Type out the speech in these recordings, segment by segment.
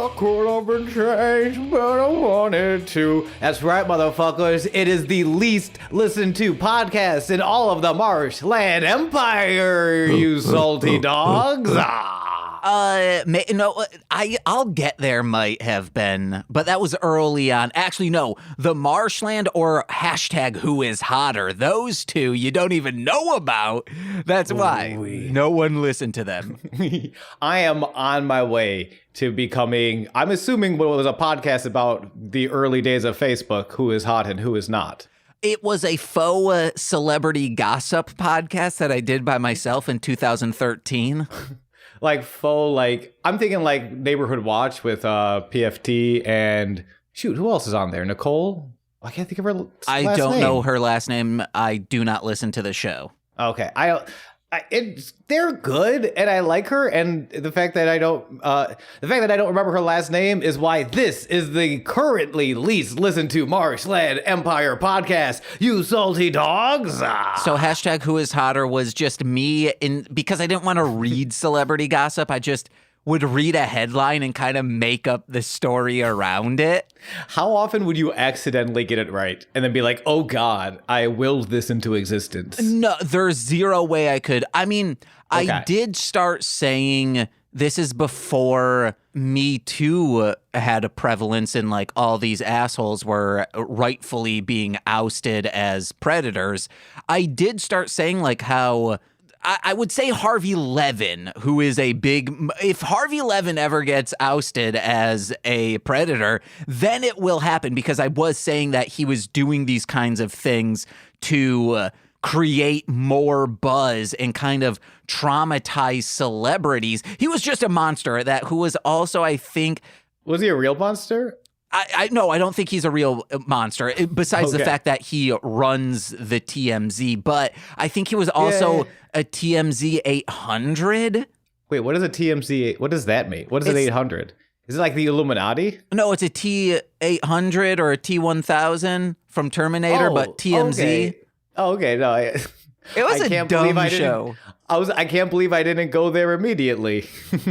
I could have been changed, but I wanted to. That's right, motherfuckers. It is the least listened to podcast in all of the Marshland Empire, you salty dogs. No, I'll get there might have been, but that was early on. Actually, no, the Marshland or hashtag Who Is Hotter, those two you don't even know about. That's why no one listened to them. I am on my way to becoming, I'm assuming what was a podcast about the early days of Facebook, who is hot and who is not. It was a faux celebrity gossip podcast that I did by myself in 2013. Like faux, like I'm thinking like Neighborhood Watch with PFT and shoot, who else is on there? Nicole? I can't think of her last name. I don't know her last name. I do not listen to the show. Okay, they're good, and I like her, and the fact that I don't remember her last name is why this is the currently least listened to Marshland Empire podcast. You salty dogs! So hashtag Who Is Hotter was just me, because I didn't want to read celebrity gossip. I just would read a headline and kind of make up the story around it. How often would you accidentally get it right and then be like, oh God, I willed this into existence? No, there's zero way I could. I mean, okay. I did start saying this is before Me Too had a prevalence and like all these assholes were rightfully being ousted as predators. I did start saying like how I would say Harvey Levin, who is a big, if Harvey Levin ever gets ousted as a predator, then it will happen, because I was saying that he was doing these kinds of things to create more buzz and kind of traumatize celebrities. He was just a monster at that, who was also, I think... Was he a real monster? No, I don't think he's a real monster, besides the fact that he runs the TMZ. But I think he was also a TMZ 800. Wait, what is a TMZ? What does that mean? What is an 800? Is it like the Illuminati? No, it's a T800 or a T1000 from Terminator, but TMZ. Okay. No, it was a dumb show. I can't believe I didn't go there immediately.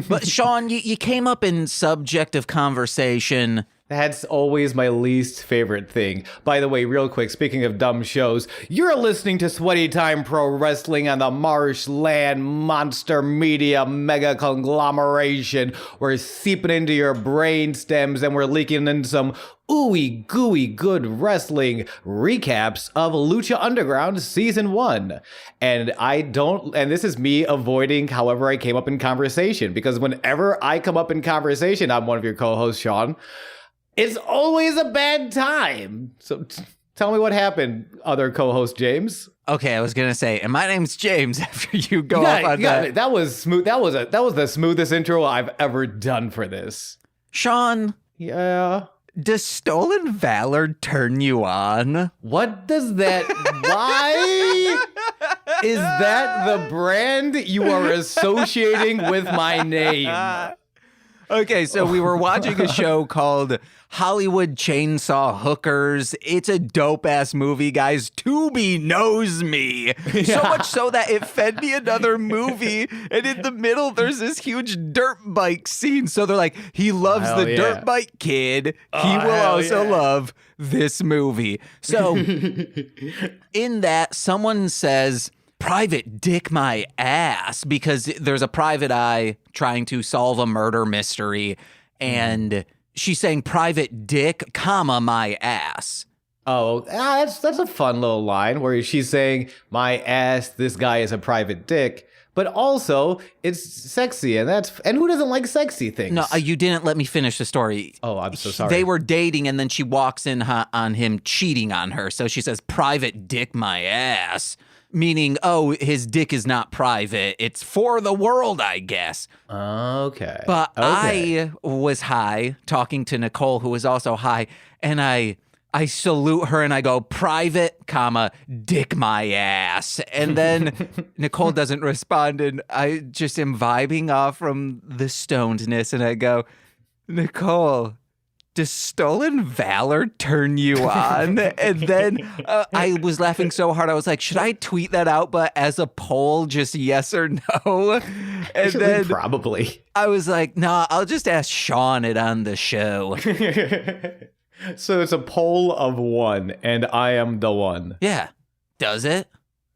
But Sean, you came up in subject of conversation. That's always my least favorite thing. By the way, real quick, speaking of dumb shows, you're listening to Sweaty Time Pro Wrestling on the Marshland Monster Media Mega Conglomeration. We're seeping into your brain stems and we're leaking in some ooey gooey good wrestling recaps of Lucha Underground Season 1. And this is me avoiding however I came up in conversation, because whenever I come up in conversation, I'm one of your co-hosts, Sean, it's always a bad time. So tell me what happened, other co-host James. Okay, I was gonna say, and my name's James. After you go off on that, that was smooth. That was the smoothest intro I've ever done for this. Sean. Yeah. Does stolen valor turn you on? What does that? Why is that the brand you are associating with my name? Okay, so we were watching a show called Hollywood Chainsaw Hookers. It's a dope-ass movie, guys. Tubi knows me. Yeah. So much so that it fed me another movie, and in the middle, there's this huge dirt bike scene. So they're like, he loves dirt bike kid. He will also love this movie. So in that, someone says, private dick my ass, because there's a private eye trying to solve a murder mystery, and she's saying private dick, comma, my ass. Oh, that's a fun little line where she's saying, my ass, this guy is a private dick, but also it's sexy, and who doesn't like sexy things? No, you didn't let me finish the story. Oh, I'm so sorry. They were dating, and then she walks in on him cheating on her, so she says, private dick my ass. Meaning, his dick is not private. It's for the world, I guess. Okay. But I was high, talking to Nicole, who was also high, and I salute her and I go, private, comma, dick my ass. And then Nicole doesn't respond, and I just am vibing off from the stonedness, and I go, Nicole, does stolen valor turn you on? And then I was laughing so hard, I was like, should I tweet that out, but as a poll, just yes or no? And Actually, then probably. I was like, nah, I'll just ask Sean it on the show. So it's a poll of 1, and I am the one. Yeah. Does it?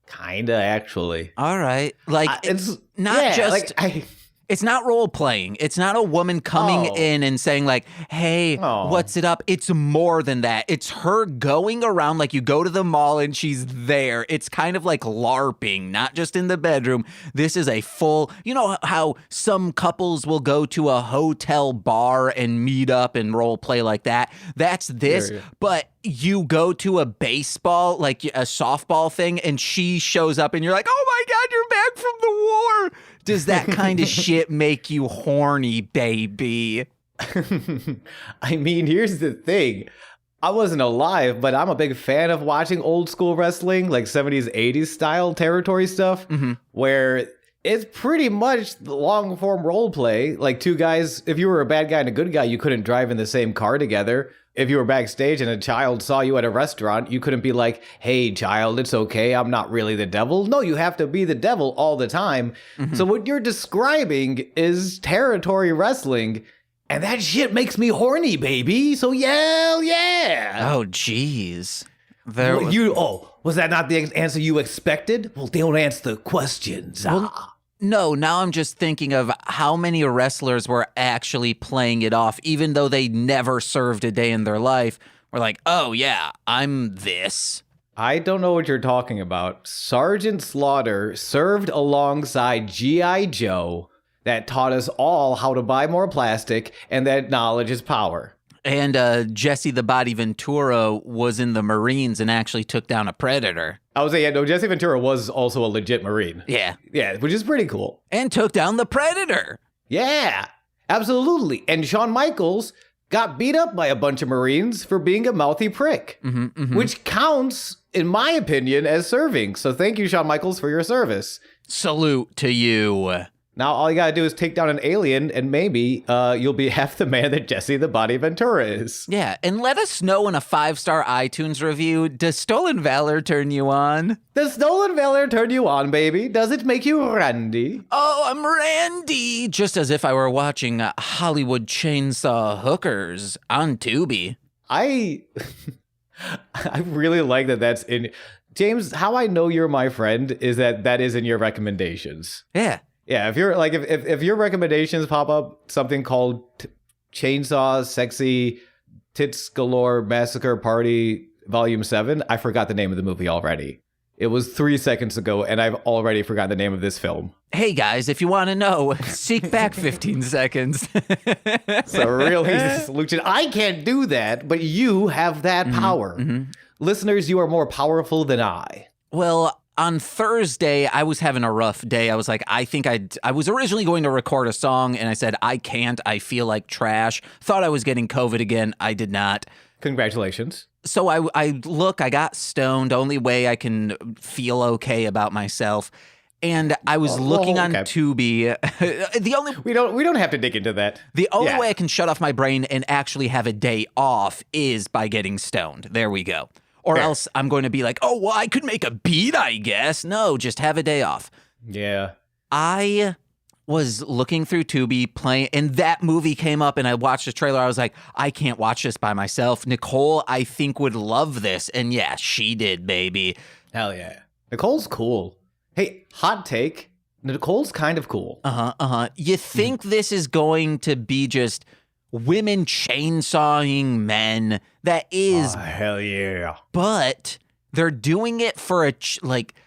Kinda, actually. All right. Like, It's not just... Like, It's not role playing. It's not a woman coming in and saying like, hey, what's it up? It's more than that. It's her going around like you go to the mall and she's there. It's kind of like LARPing, not just in the bedroom. This is a full, you know how some couples will go to a hotel bar and meet up and role play like that? That's this, but you go to a baseball, like a softball thing, and she shows up and you're like, oh my God, you're back from the war. Does that kind of shit make you horny, baby? I mean, here's the thing. I wasn't alive, but I'm a big fan of watching old school wrestling, like 70s, 80s style territory stuff, where it's pretty much the long form role play. Like two guys, if you were a bad guy and a good guy, you couldn't drive in the same car together. If you were backstage and a child saw you at a restaurant, you couldn't be like, hey, child, it's okay. I'm not really the devil. No, you have to be the devil all the time. So what you're describing is territory wrestling. And that shit makes me horny, baby. So yeah. Oh, jeez. Was that not the answer you expected? Well, don't answer the questions. No, now I'm just thinking of how many wrestlers were actually playing it off, even though they never served a day in their life. We're like, oh yeah, I'm this. I don't know what you're talking about. Sergeant Slaughter served alongside G.I. Joe that taught us all how to buy more plastic and that knowledge is power. And Jesse the Body Ventura was in the Marines and actually took down a predator. I would say, Jesse Ventura was also a legit Marine. Yeah, which is pretty cool. And took down the predator. Yeah, absolutely. And Shawn Michaels got beat up by a bunch of Marines for being a mouthy prick, which counts, in my opinion, as serving. So thank you, Shawn Michaels, for your service. Salute to you. Now, all you gotta do is take down an alien, and maybe you'll be half the man that Jesse the Body Ventura is. Yeah, and let us know in a 5-star iTunes review, does Stolen Valor turn you on? Does Stolen Valor turn you on, baby? Does it make you randy? Oh, I'm randy! Just as if I were watching Hollywood Chainsaw Hookers on Tubi. I really like that that's in... James, how I know you're my friend is that is in your recommendations. Yeah. Yeah, if you're like if your recommendations pop up something called Chainsaw Sexy Tits Galore Massacre Party Volume 7, I forgot the name of the movie already. It was 3 seconds ago, and I've already forgotten the name of this film. Hey guys, if you want to know, seek back 15 seconds. So really, Lucha, I can't do that, but you have that power. Listeners, you are more powerful than I. Well, on Thursday, I was having a rough day. I was like, I was originally going to record a song, and I said, I can't. I feel like trash. Thought I was getting COVID again. I did not. Congratulations. So I got stoned. Only way I can feel okay about myself. And I was looking on Tubi. We don't have to dig into that. The only way I can shut off my brain and actually have a day off is by getting stoned. There we go. Or else I'm going to be like, oh, well, I could make a beat, I guess. No, just have a day off. Yeah. I was looking through Tubi playing, and that movie came up, and I watched the trailer. I was like, I can't watch this by myself. Nicole, I think, would love this. And yeah, she did, baby. Hell yeah. Nicole's cool. Hey, hot take. Nicole's kind of cool. You think this is going to be just women chainsawing men? That is, hell yeah. But they're doing it for a cult.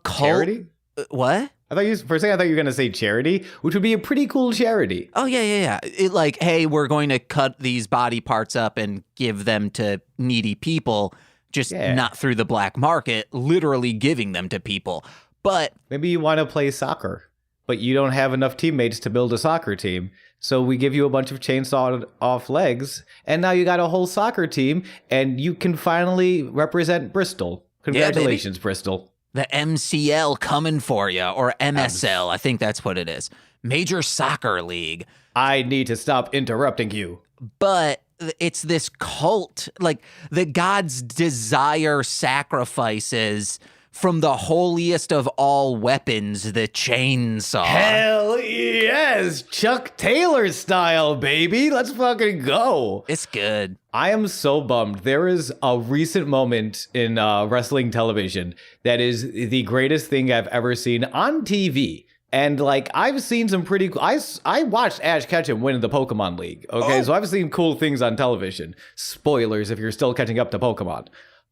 Charity? What? For a second, I thought you were going to say charity, which would be a pretty cool charity. Oh, yeah. It like, hey, we're going to cut these body parts up and give them to needy people, just not through the black market, literally giving them to people. But maybe you want to play soccer, but you don't have enough teammates to build a soccer team. So we give you a bunch of chainsawed off legs, and now you got a whole soccer team, and you can finally represent Bristol. Congratulations, Bristol. The MCL coming for you, or MSL. I think that's what it is. Major Soccer League. I need to stop interrupting you. But it's this cult, like the gods desire sacrifices from the holiest of all weapons, the chainsaw. Hell yes! Chuck Taylor style, baby. Let's fucking go. It's good. I am so bummed. There is a recent moment in wrestling television that is the greatest thing I've ever seen on TV. And like, I've seen some pretty cool, I watched Ash Ketchum win the Pokemon League. Okay, so I've seen cool things on television. Spoilers if you're still catching up to Pokemon.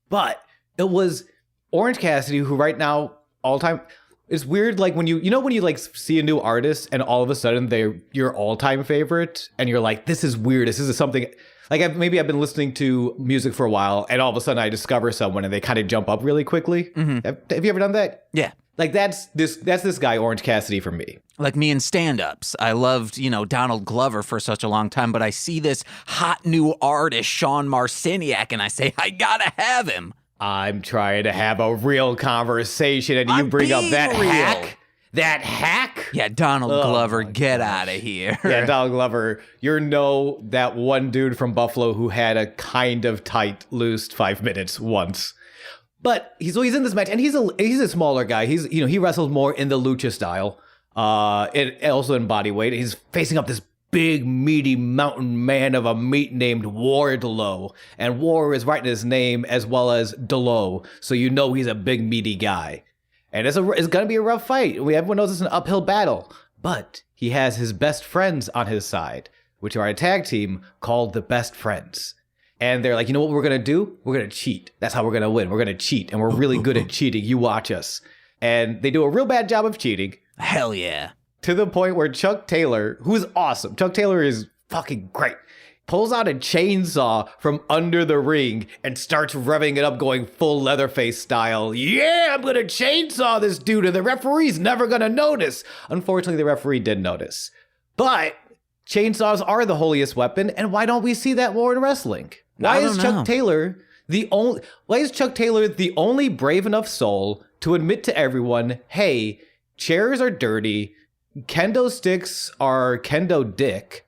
But it was Orange Cassidy, who right now, all time, it's weird, like when you like see a new artist and all of a sudden they're your all-time favorite and you're like, this is weird, this is something, like I've been listening to music for a while and all of a sudden I discover someone and they kind of jump up really quickly. Mm-hmm. Have you ever done that? Yeah. Like that's this guy, Orange Cassidy, for me. Like me in stand-ups. I loved, Donald Glover for such a long time, but I see this hot new artist, Sean Marciniak, and I say, I gotta have him. I'm trying to have a real conversation, and you bring up that real. hack? That hack? Yeah, Donald Glover, get out of here. Yeah, Donald Glover, that one dude from Buffalo who had a kind of tight, loosed 5 minutes once. But he's in this match, and he's a smaller guy. He wrestles more in the lucha style, and also in body weight. He's facing up this big, meaty mountain man of a meat named Wardlow, and War is right in his name as well as Delo, so he's a big, meaty guy. And it's gonna be a rough fight. Everyone knows it's an uphill battle, but he has his best friends on his side, which are a tag team called the Best Friends. And they're like, you know what we're going to do? We're going to cheat. That's how we're going to win. We're going to cheat. And we're really good at cheating. You watch us. And they do a real bad job of cheating. Hell yeah. To the point where Chuck Taylor, who's awesome. Chuck Taylor is fucking great. Pulls out a chainsaw from under the ring and starts revving it up going full Leatherface style. Yeah, I'm going to chainsaw this dude and the referee's never going to notice. Unfortunately, the referee did notice. But chainsaws are the holiest weapon. And why don't we see that more in wrestling? Why is Chuck Taylor the only brave enough soul to admit to everyone, hey, chairs are dirty, kendo sticks are kendo dick,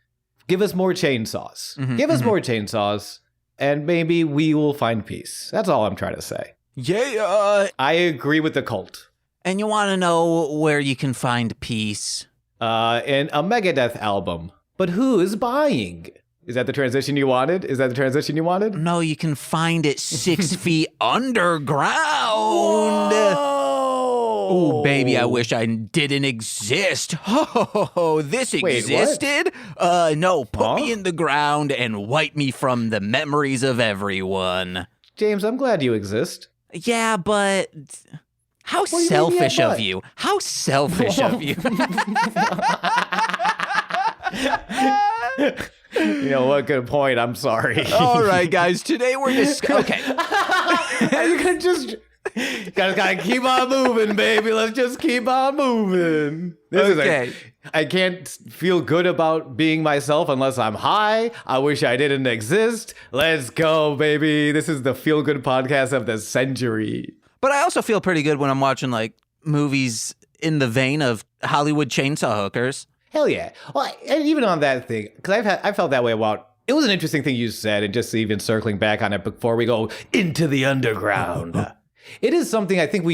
give us more chainsaws. Give us more chainsaws, and maybe we will find peace. That's all I'm trying to say. Yeah. I agree with the cult. And you want to know where you can find peace? In a Megadeth album. But who is buying? Is that the transition you wanted? No, you can find it 6 feet underground. Oh, baby, I wish I didn't exist. Oh, this existed? No, put me in the ground and wipe me from the memories of everyone. James, I'm glad you exist. Yeah, but how selfish of you. How selfish of you. You know what? Good point. I'm sorry. All right, guys. Today we're okay. You can just gotta keep on moving, baby. Let's just keep on moving. I can't feel good about being myself unless I'm high. I wish I didn't exist. Let's go, baby. This is the feel good podcast of the century. But I also feel pretty good when I'm watching like movies in the vein of Hollywood chainsaw hookers. Hell yeah. Well, and even on that thing, because I felt that way about, it was an interesting thing you said, and just even circling back on it before we go into the underground. It is something I think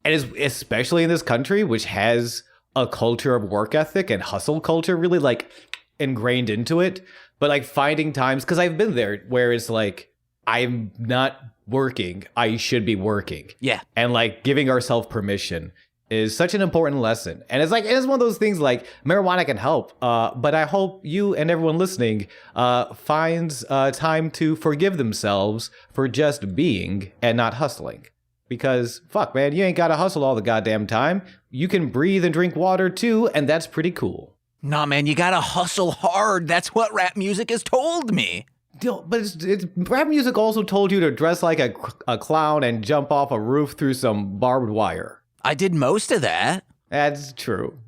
especially in this country, which has a culture of work ethic and hustle culture really like ingrained into it. But like finding times, because I've been there where it's like, I'm not working, I should be working. Yeah. And like giving ourselves permission is such an important lesson. And it's one of those things like marijuana can help. But I hope you and everyone listening finds time to forgive themselves for just being and not hustling. Because fuck, man, you ain't got to hustle all the goddamn time. You can breathe and drink water too, and that's pretty cool. Nah, man, you got to hustle hard. That's what rap music has told me. But rap music also told you to dress like a clown and jump off a roof through some barbed wire. I did most of that. That's true.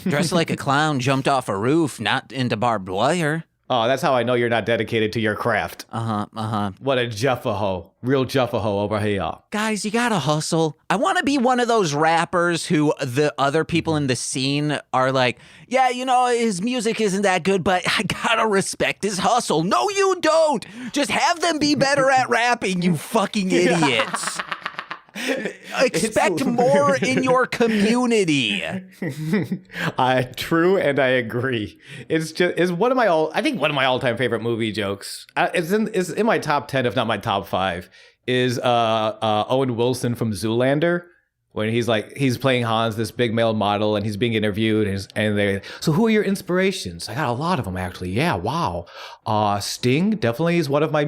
Dressed like a clown, jumped off a roof, not into barbed wire. Oh, that's how I know you're not dedicated to your craft. Uh-huh. What a juffaho. Real juffaho over here. Guys, you gotta hustle. I want to be one of those rappers who the other people in the scene are like, yeah, you know, his music isn't that good, but I gotta respect his hustle. No, you don't. Just have them be better at rapping, you fucking idiots. Expect more in your community. True, and I agree. It's one of my all-time favorite movie jokes. It's in my top 10, if not my top 5. Is Owen Wilson from Zoolander, when he's playing Hans, this big male model, and he's being interviewed, and they, so who are your inspirations? I got a lot of them, actually. Yeah, wow. Sting definitely is one of my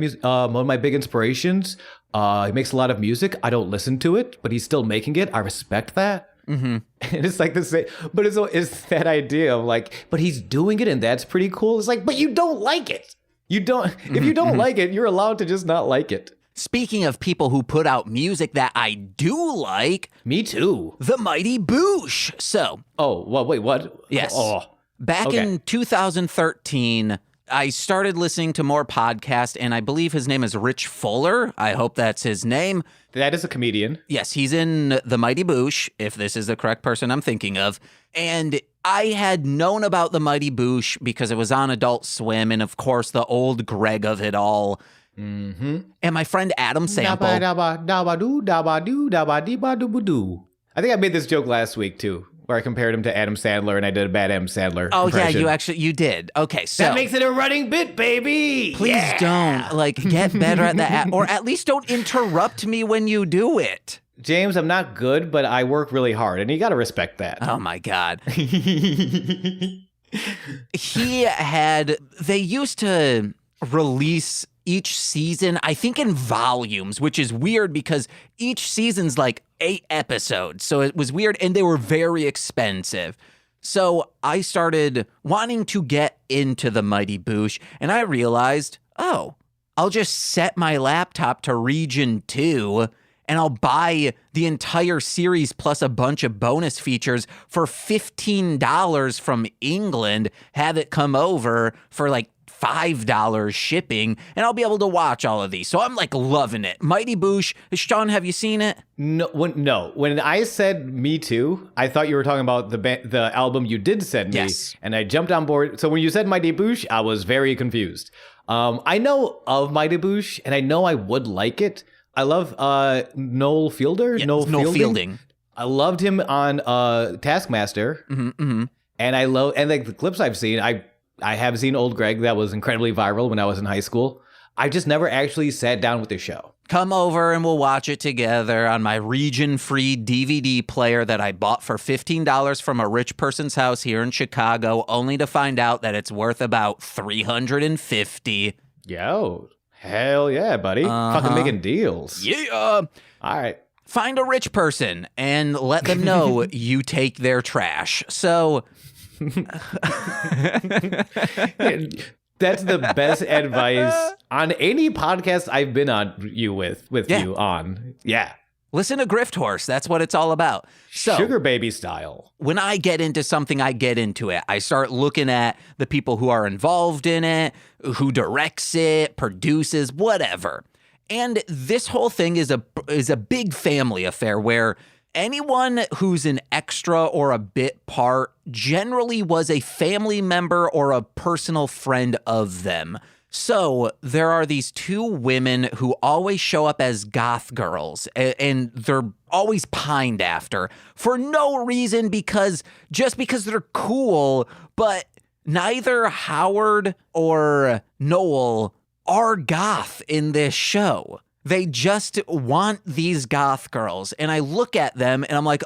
big inspirations. He makes a lot of music. I don't listen to it, but he's still making it. I respect that. Mm-hmm. And it's like the same, but it's that idea of like, but he's doing it, and that's pretty cool. It's like, but you don't like it. You don't. If you don't like it, you're allowed to just not like it. Speaking of people who put out music that I do like. Me too. The Mighty Boosh. So. Oh, well, wait, what? Yes. Oh. Back in 2013, I started listening to more podcasts, and I believe his name is Rich Fuller. I hope that's his name. That is a comedian. Yes, he's in The Mighty Boosh, if this is the correct person I'm thinking of. And I had known about The Mighty Boosh because it was on Adult Swim, and of course, the old Greg of it all. Mm-hmm. And my friend Adam Sample. I think I made this joke last week, too, where I compared him to Adam Sandler, and I did a bad Adam Sandler impression. Yeah, you did. Okay, so. That makes it a running bit, baby! Please don't, get better at that, or at least don't interrupt me when you do it. James, I'm not good, but I work really hard, and you gotta respect that. Oh, my God. They used to release each season, I think in volumes, which is weird because each season's like 8 episodes. So it was weird, and they were very expensive. So I started wanting to get into the Mighty Boosh, and I realized, I'll just set my laptop to Region 2, and I'll buy the entire series plus a bunch of bonus features for $15 from England, have it come over for like $5 shipping, and I'll be able to watch all of these. So I'm like loving it. Mighty Boosh. Sean, have you seen it? No. When I said me too, I thought you were talking about the album you did send me. Yes. And I jumped on board. So when you said Mighty Boosh, I was very confused. I know of Mighty Boosh, and I know I would like it. I love Noel Fielder. Yeah, Noel Fielding. I loved him on Taskmaster. Mm-hmm. And like the clips I've seen, I have seen Old Greg. That was incredibly viral when I was in high school. I just never actually sat down with the show. Come over and we'll watch it together on my region-free DVD player that I bought for $15 from a rich person's house here in Chicago, only to find out that it's worth about $350. Yo, hell yeah, buddy. Fucking making deals. Yeah. All right. Find a rich person and let them know you take their trash. So... That's the best advice on any podcast I've been on you on. Yeah. Listen to Grift Horse. That's what it's all about. So, Sugar Baby style. When I get into something, I get into it. I start looking at the people who are involved in it, who directs it, produces, whatever. And this whole thing is a big family affair where anyone who's an extra or a bit part generally was a family member or a personal friend of them. So there are these 2 women who always show up as goth girls, and they're always pined after for no reason because they're cool, but neither Howard or Noel are goth in this show. They just want these goth girls. And I look at them and I'm like,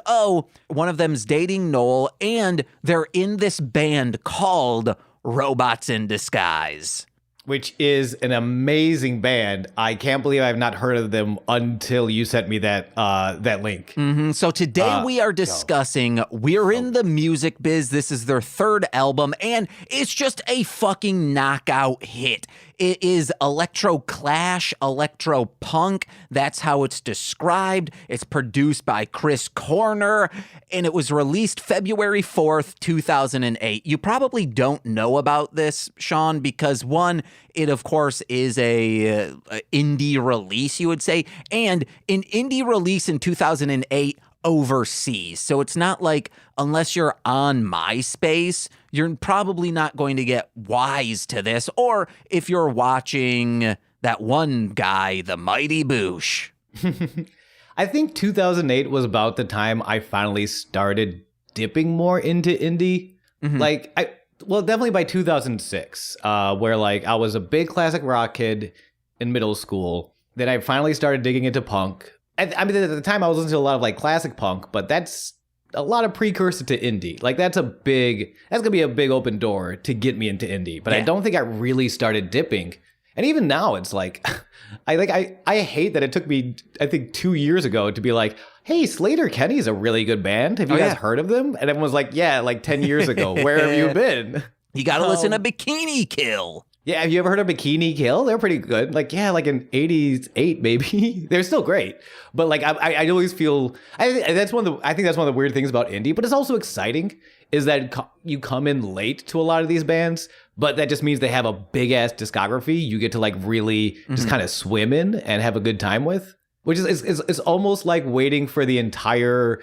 one of them's dating Noel and they're in this band called Robots in Disguise. which is an amazing band. I can't believe I've not heard of them until you sent me that link. So today we are discussing We're in the Music Biz. This is their third album, and it's just a fucking knockout hit. It is electro clash, electro punk. That's how it's described. It's produced by Chris Corner, and it was released February 4th, 2008. You probably don't know about this, Sean, because one, it of course is a indie release, you would say, and an indie release in 2008 overseas. So it's not like, unless you're on MySpace, you're probably not going to get wise to this. Or if you're watching that one guy, the Mighty Boosh. I think 2008 was about the time I finally started dipping more into indie. Like, definitely by 2006, where like I was a big classic rock kid in middle school. Then I finally started digging into punk. I mean, at the time I was listening to a lot of like classic punk, but that's a lot of precursor to indie. Like that's gonna be a big open door to get me into indie. But I don't think I really started dipping. And even now it's like, I hate that it took me, I think 2 years ago to be like, hey, Slater Kenny's a really good band. Have you guys heard of them? And everyone was like, yeah, like 10 years ago. Where have you been? You got to listen to Bikini Kill. Yeah, have you ever heard of Bikini Kill? They're pretty good. Like, yeah, like in 88 maybe. They're still great. But like, I always feel, I think that's one of the weird things about indie, but it's also exciting, is that you come in late to a lot of these bands, but that just means they have a big ass discography you get to like really just kind of swim in and have a good time with, which is it's almost like waiting for the entire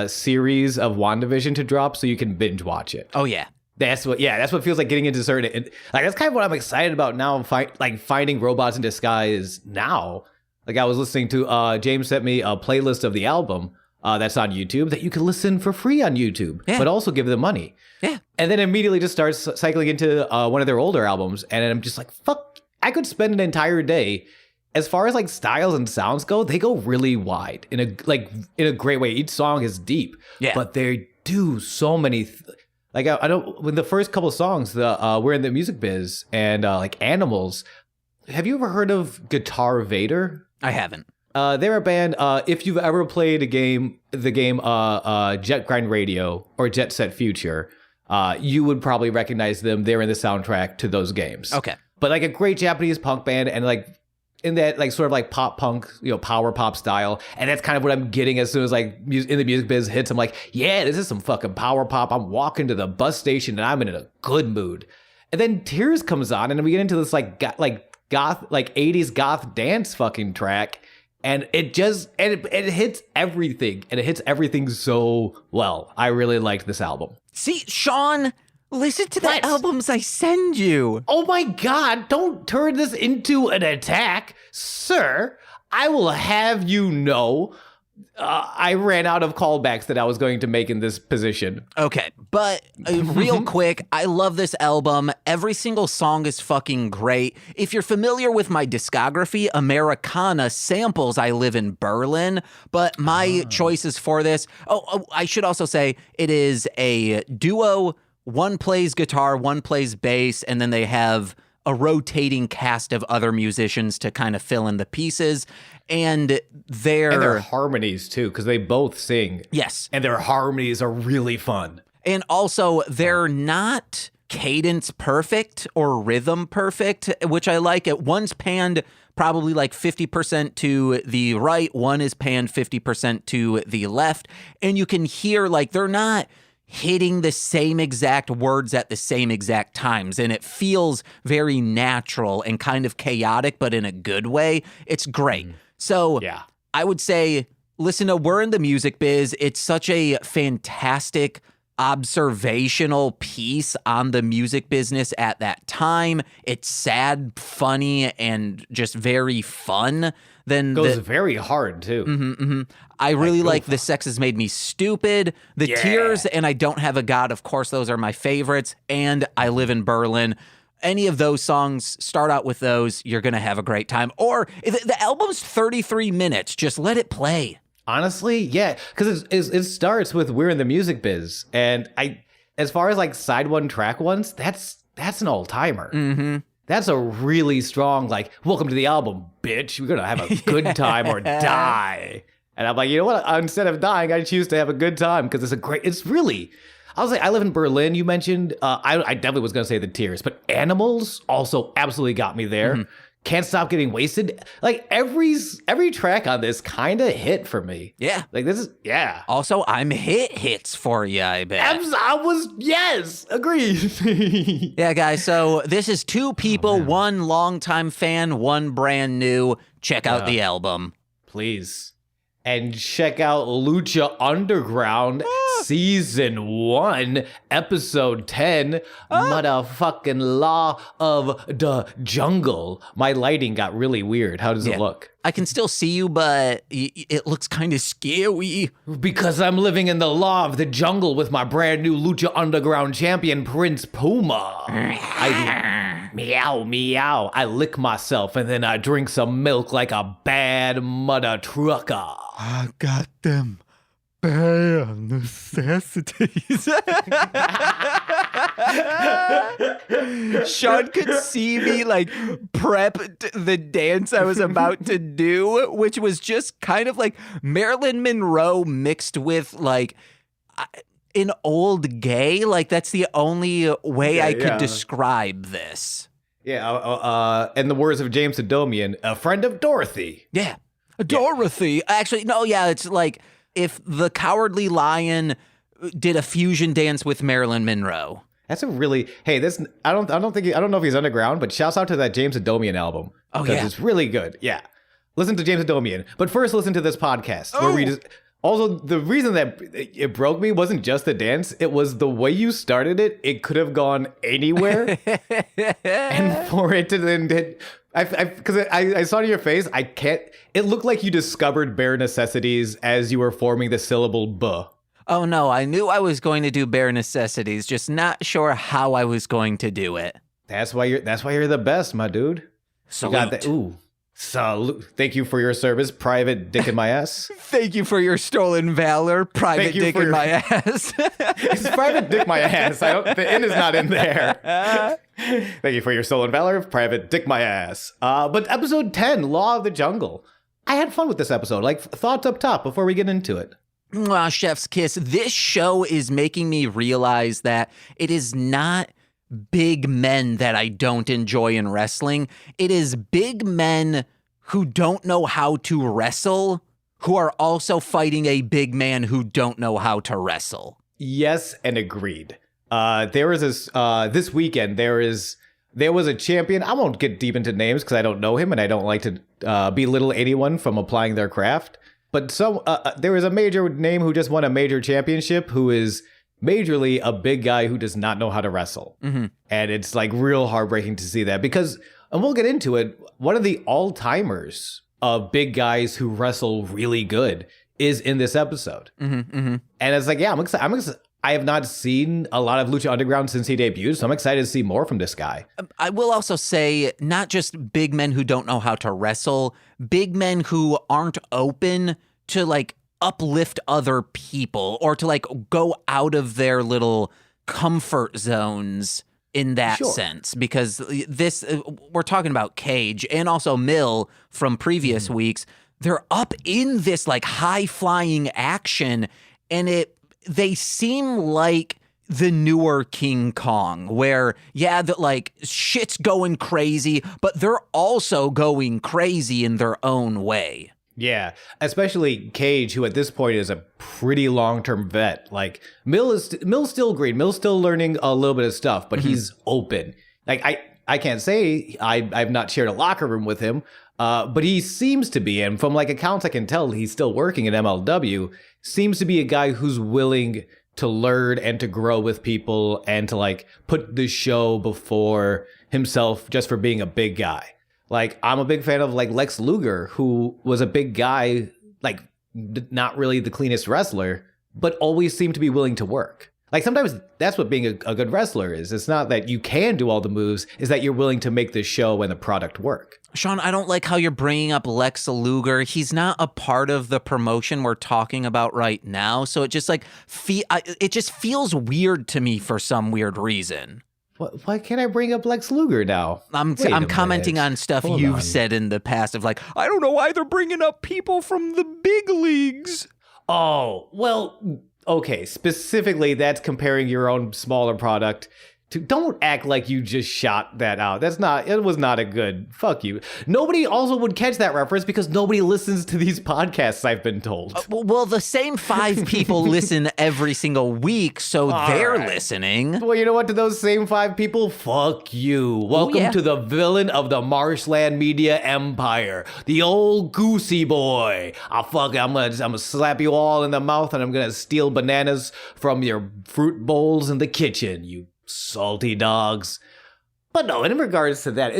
series of WandaVision to drop so you can binge watch it. Oh yeah. That's what feels like getting into certain, like that's kind of what I'm excited about now. Finding Robots in Disguise now. Like I was listening to James sent me a playlist of the album that's on YouTube that you can listen for free on YouTube, but also give them money. Yeah, and then immediately just starts cycling into one of their older albums, and I'm just like, fuck, I could spend an entire day. As far as like styles and sounds go, they go really wide in a great way. Each song is deep, but they do so many. Like I don't, when the first couple songs, We're in the Music Biz and like Animals, have you ever heard of Guitar Vader? I haven't. They're a band. If you've ever played the game Jet Grind Radio or Jet Set Future, you would probably recognize them. They're in the soundtrack to those games. Okay. But like a great Japanese punk band, and like in that like sort of like pop punk, power pop style. And that's kind of what I'm getting as soon as like In the Music Biz hits. I'm like, yeah, this is some fucking power pop. I'm walking to the bus station and I'm in a good mood. And then Tears comes on and we get into this like goth, like 80s goth dance fucking track. And it hits everything, and it hits everything so well. I really liked this album. See, Sean, listen to the albums I send you. Oh my God, don't turn this into an attack. Sir, I will have you know, I ran out of callbacks that I was going to make in this position. Okay, but real quick, I love this album. Every single song is fucking great. If you're familiar with my discography, Americana samples I Live in Berlin, but my choices for this, I should also say it is a duo. One plays guitar, one plays bass, and then they have a rotating cast of other musicians to kind of fill in the pieces. And their harmonies too, because they both sing. Yes. And their harmonies are really fun. And also, they're not cadence perfect or rhythm perfect, which I like. One's panned probably like 50% to the right, one is panned 50% to the left. And you can hear like they're not hitting the same exact words at the same exact times. And it feels very natural and kind of chaotic, but in a good way. It's great. So I would say, listen to We're in the Music Biz. It's such a fantastic observational piece on the music business at that time. It's sad, funny, and just very fun. Then goes very hard too. I really like The Sex Has Made Me Stupid, The Tears, and I Don't Have a God. Of course, those are my favorites. And I Live in Berlin. Any of those songs, start out with those. You're going to have a great time. Or the album's 33 minutes. Just let it play. Honestly, yeah, because it starts with We're in the Music Biz, and as far as like side one, track ones, that's an all timer. That's a really strong, like, welcome to the album, bitch. We're going to have a good time or die. And I'm like, you know what? Instead of dying, I choose to have a good time because it's really, I was like, I live in Berlin, you mentioned. I definitely was going to say the Tears, but Animals also absolutely got me there. Mm-hmm. Can't Stop Getting Wasted. Like every track on this kind of hit for me. Yeah. Like this is, yeah. Also, I'm hits for you, I bet. Yes, agreed. Yeah, guys. So this is two people, one longtime fan, one brand new. Check out the album. Please. And check out Lucha Underground Season 1, Episode 10, Motherfucking Law of the Jungle. My lighting got really weird. How does it look? I can still see you, but it looks kind of scary. Because I'm living in the law of the jungle with my brand new Lucha Underground champion, Prince Puma. Meow, meow. I lick myself and then I drink some milk like a bad mother trucker. I got them bare necessities. Sean could see me like prep the dance I was about to do, which was just kind of like Marilyn Monroe mixed with like an old gay. Like that's the only way I could describe this. Yeah, in the words of James Adomian, a friend of Dorothy. Yeah. Dorothy. Actually, no, yeah, it's like if the Cowardly Lion did a fusion dance with Marilyn Monroe. That's a really I don't know if he's underground, but shouts out to that James Adomian album. Oh yeah, it's really good. Yeah, listen to James Adomian, but first listen to this podcast where we just. Also, the reason that it broke me wasn't just the dance; it was the way you started it. It could have gone anywhere, and for it to then hit. Because I saw it in your face, I can't. It looked like you discovered bare necessities as you were forming the syllable "buh." Oh no, I knew I was going to do bare necessities, just not sure how I was going to do it. That's why you're the best, my dude. Salute. You got that. Ooh. Salute. Thank you for your service, Private Dick in my ass. Thank you for your stolen valor, Private Dick in my ass. It's Private Dick my ass. The N is not in there. Thank you for your stolen valor, Private Dick my ass. But episode 10, Law of the Jungle. I had fun with this episode. Like, thoughts up top before we get into it. Chef's kiss. This show is making me realize that it is not big men that I don't enjoy in wrestling. It is big men who don't know how to wrestle, who are also fighting a big man who don't know how to wrestle. Yes, and agreed. There was this weekend, there was a champion. I won't get deep into names because I don't know him and I don't like to belittle anyone from applying their craft. But there was a major name who just won a major championship who is majorly a big guy who does not know how to wrestle. Mm-hmm. And it's like real heartbreaking to see that because, and we'll get into it, one of the all-timers of big guys who wrestle really good is in this episode. Mm-hmm, mm-hmm. And it's like, yeah, I'm excited. I have not seen a lot of Lucha Underground since he debuted, so I'm excited to see more from this guy. I will also say, not just big men who don't know how to wrestle, big men who aren't open to like uplift other people or to like go out of their little comfort zones in that sense, because this we're talking about Cage and also Mill from previous weeks. They're up in this like high flying action, and they seem like the newer King Kong, where that like shit's going crazy, but they're also going crazy in their own way. Yeah, especially Cage, who at this point is a pretty long-term vet. Like Mill's still green. Mill's still learning a little bit of stuff, but he's open. Like I can't say I've not shared a locker room with him, but he seems to be, and from like accounts I can tell, he's still working in MLW. Seems to be a guy who's willing to learn and to grow with people and to like put the show before himself just for being a big guy. Like, I'm a big fan of, like, Lex Luger, who was a big guy, like, not really the cleanest wrestler, but always seemed to be willing to work. Like, sometimes that's what being a good wrestler is. It's not that you can do all the moves, it's that you're willing to make the show and the product work. Sean, I don't like how you're bringing up Lex Luger. He's not a part of the promotion we're talking about right now, so it just, like, it just feels weird to me for some weird reason. Why can't I bring up Lex Luger now? I'm commenting on stuff you've said in the past of like, I don't know why they're bringing up people from the big leagues. Oh, well, okay. Specifically, that's comparing your own smaller product to. Don't act like you just shot that out. It was not a good, fuck you. Nobody also would catch that reference because nobody listens to these podcasts, I've been told. Well, the same 5 people listen every single week, so they're listening. Well, you know what? To those same 5 people, fuck you. Welcome to the villain of the Marshland Media Empire, the old goosey boy. I'm gonna slap you all in the mouth, and I'm gonna steal bananas from your fruit bowls in the kitchen, you salty dogs. But no, in regards to that,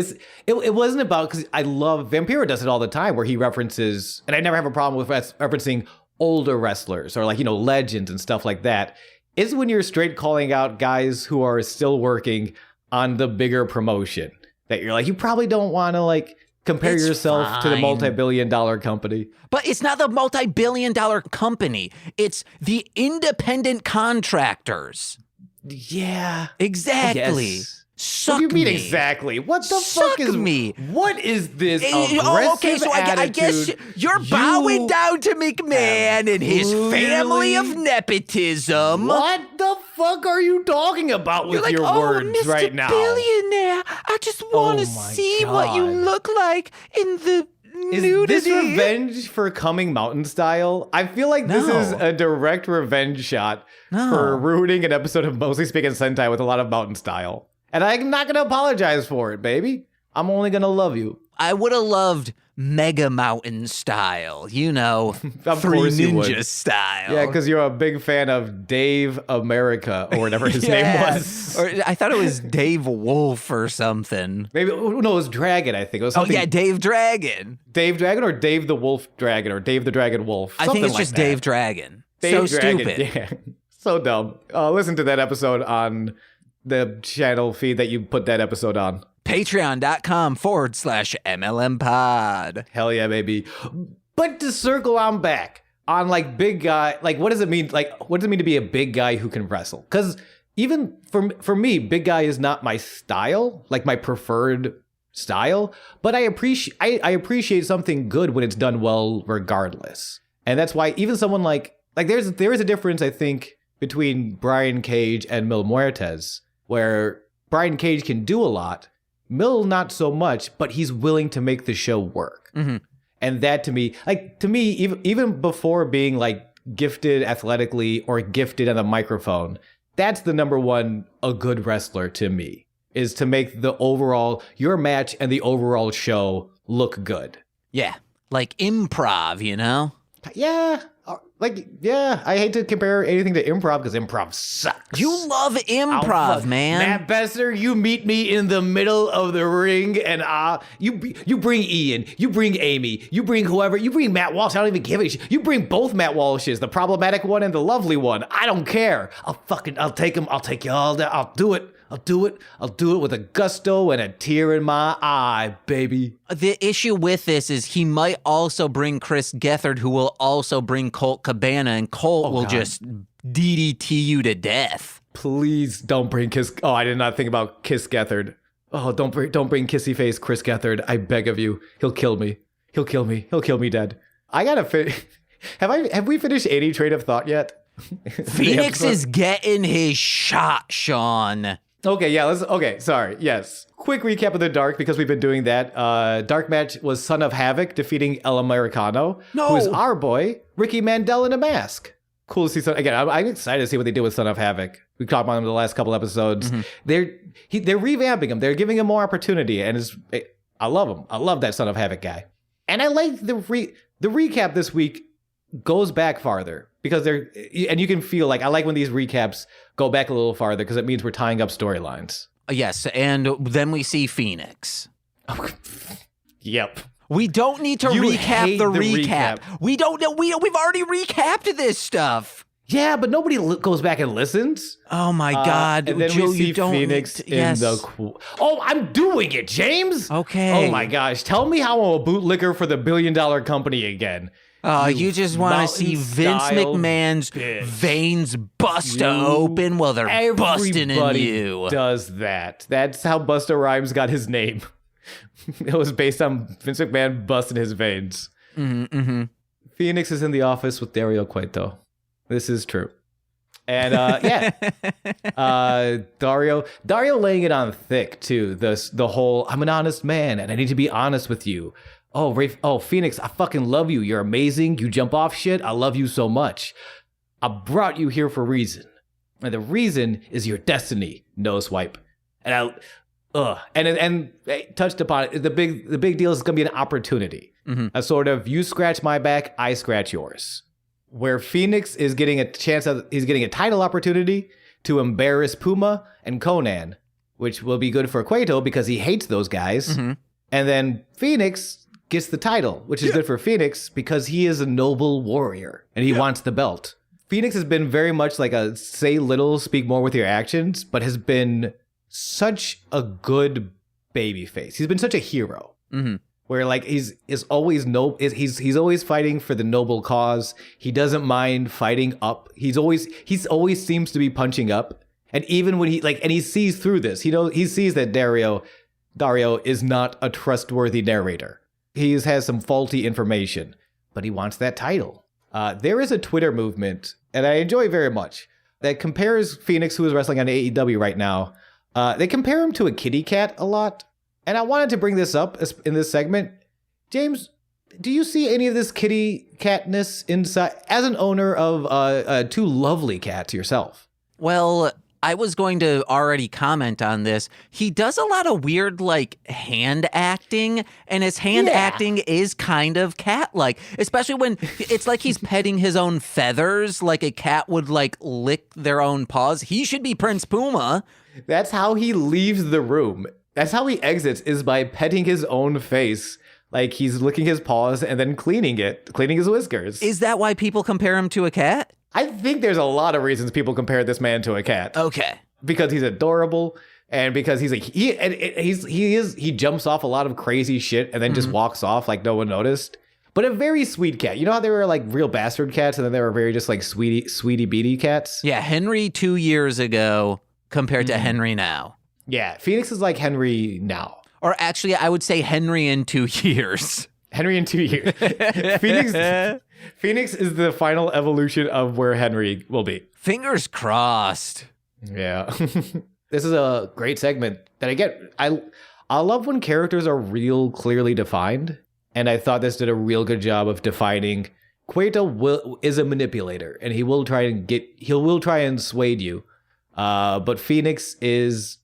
it wasn't about, because I love, Vampiro does it all the time where he references, and I never have a problem with referencing older wrestlers or like, legends and stuff like that. It's when you're straight calling out guys who are still working on the bigger promotion that you're like, you probably don't want to like compare yourself to the multi-billion-dollar company. But it's not the multi-billion-dollar company. It's the independent contractors. Yeah. Exactly. Suck what do you mean me. Exactly? What the Suck fuck is me? What is this aggressive okay, so I guess you're bowing down to McMahon and his family of nepotism. What the fuck are you talking about with your words Mr. right now? Billionaire, I just want to see what you look like in the nudity. Is this revenge for Coming Mountain style? I feel like this is a direct revenge shot for ruining an episode of Mostly Speaking Sentai with a lot of mountain style. And I'm not going to apologize for it, baby. I'm only going to love you. I would have loved Mega Mountain style, of Three course you Ninja would. style. Yeah, because you're a big fan of Dave America or whatever his name was. Or I thought it was Dave Wolf or something. Maybe, no, it was Dragon, I think. It was something. Oh, yeah, Dave Dragon. Dave Dragon or Dave the Wolf Dragon or Dave the Dragon Wolf. I think it's like just that. Dave Dragon. Dave so Dragon, stupid. yeah. So dumb. Listen to that episode on the channel feed that you put that episode on. Patreon.com/MLM pod. Hell yeah, baby. But to circle on back on like big guy, like what does it mean? Like, what does it mean to be a big guy who can wrestle? Because even for me, big guy is not my style, like my preferred style. But I appreciate something good when it's done well, regardless. And that's why even someone like there is a difference, I think, between Brian Cage and Mil Muertes, where Brian Cage can do a lot. Mil not so much, but he's willing to make the show work. Mm-hmm. And that to me, even before being like gifted athletically or gifted on the microphone, that's the number one a good wrestler to me, is to make your match and the overall show look good. Yeah, like improv, Yeah. I hate to compare anything to improv because improv sucks. You love improv, man. Matt Besser, you meet me in the middle of the ring and you bring Ian, you bring Amy, you bring whoever, you bring Matt Walsh. I don't even give a shit. You bring both Matt Walshes, the problematic one and the lovely one. I don't care. I'll take them. I'll take you all down. I'll do it. I'll do it with a gusto and a tear in my eye, baby. The issue with this is he might also bring Chris Gethard, who will also bring Colt Cabana, and Colt will just DDT you to death. Please don't bring Kiss. Oh, I did not think about Kiss Gethard. Oh, don't bring kissy face Chris Gethard. I beg of you. He'll kill me. He'll kill me dead. I gotta Have we finished 80 Train of Thought yet? Phenix is getting his shot, Sean. Okay, yeah, sorry, yes. Quick recap of the Dark, because we've been doing that. Dark match was Son of Havoc defeating El Americano, who is our boy, Ricky Mandel in a mask. Cool to see again, I'm excited to see what they do with Son of Havoc. We talked about him in the last couple episodes. Mm-hmm. They're revamping him. They're giving him more opportunity, and I love him. I love that Son of Havoc guy. And I like the recap this week goes back farther, because and you can feel like, I like when these recaps go back a little farther, because it means we're tying up storylines. Yes, and then we see Phenix. Yep. We don't need to recap the recap. We don't know. We've already recapped this stuff. Yeah, but nobody goes back and listens. Oh my God. And then Joe, we see Phenix in the... Oh, I'm doing it, James! Okay. Oh my gosh. Tell me how I'm a bootlicker for the $1 billion company again. You just want to see Vince McMahon's veins bust open while they're busting in you. Does that. That's how Busta Rhymes got his name. It was based on Vince McMahon busting his veins. Phenix is in the office with Dario Cueto. This is true. And Dario laying it on thick too. The whole I'm an honest man and I need to be honest with you. Oh, Phenix, I fucking love you. You're amazing. You jump off shit. I love you so much. I brought you here for a reason. And the reason is your destiny, nose wipe. And and touched upon it. The big deal is going to be an opportunity. A sort of you scratch my back, I scratch yours. Where Phenix is getting he's getting a title opportunity to embarrass Puma and Conan, which will be good for Cueto because he hates those guys. And then Phenix gets the title, which is good for Phenix because he is a noble warrior and he wants the belt. Phenix has been very much like a say little, speak more with your actions, but has been such a good baby face. He's been such a hero. Where like he's always fighting for the noble cause. He doesn't mind fighting up. He's always seems to be punching up. And even when he sees through this, he sees that Dario is not a trustworthy narrator. He has some faulty information, but he wants that title. There is a Twitter movement, and I enjoy very much, that compares Phenix, who is wrestling on AEW right now. They compare him to a kitty cat a lot. And I wanted to bring this up in this segment. James, do you see any of this kitty catness inside as an owner of two lovely cats yourself? Well, I was going to already comment on this. He does a lot of weird, like, hand acting, and his hand acting is kind of cat-like, especially when it's like he's petting his own feathers, like a cat would, like, lick their own paws. He should be Prince Puma. That's how he leaves the room. That's how he exits, is by petting his own face. Like he's licking his paws and then cleaning his whiskers. Is that why people compare him to a cat? I think there's a lot of reasons people compare this man to a cat. Okay. Because he's adorable and because he's like, he jumps off a lot of crazy shit and then just walks off like no one noticed. But a very sweet cat. You know how they were like real bastard cats and then they were very just like sweetie beatie cats? Yeah, Henry 2 years ago compared to Henry now. Yeah, Phenix is like Henry now. Or actually, I would say Henry in 2 years. Henry in 2 years. Phenix is the final evolution of where Henry will be. Fingers crossed. Yeah. This is a great segment that I get. I love when characters are real clearly defined. And I thought this did a real good job of defining Cueto is a manipulator and he will try and sway you. But Phenix is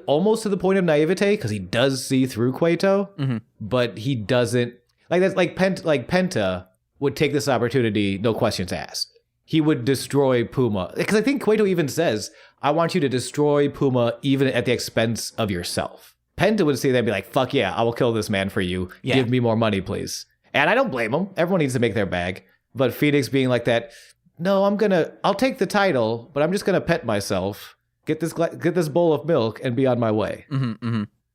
almost to the point of naivete because he does see through Cueto, but he doesn't like Penta would take this opportunity, no questions asked. He would destroy Puma because I think Cueto even says, "I want you to destroy Puma even at the expense of yourself." Penta would say that and be like, "Fuck yeah, I will kill this man for you. Yeah. Give me more money, please." And I don't blame him. Everyone needs to make their bag, but Phenix being like that, "No, I'll take the title, but I'm just gonna pet myself." Get this bowl of milk and be on my way.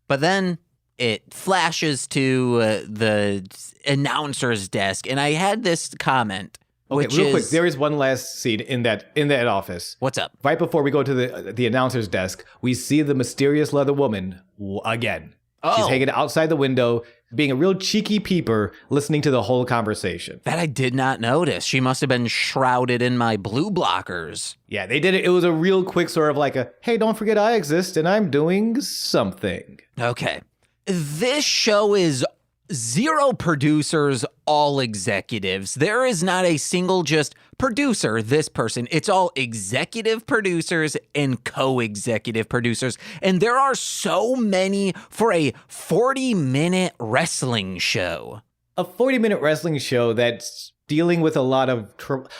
But then it flashes to the announcer's desk, and I had this comment. Okay, real quick, there is one last scene in that office. What's up? Right before we go to the announcer's desk, we see the mysterious leather woman again. Oh. She's hanging outside the window, being a real cheeky peeper, listening to the whole conversation. That I did not notice. She must have been shrouded in my blue blockers. Yeah, they did it. It was a real quick sort of like hey, don't forget I exist and I'm doing something. Okay. This show is 0 producers, all executives. There is not a single just producer, this person. It's all executive producers and co-executive producers. And there are so many for a 40-minute wrestling show. A 40-minute wrestling show that's dealing with a lot of...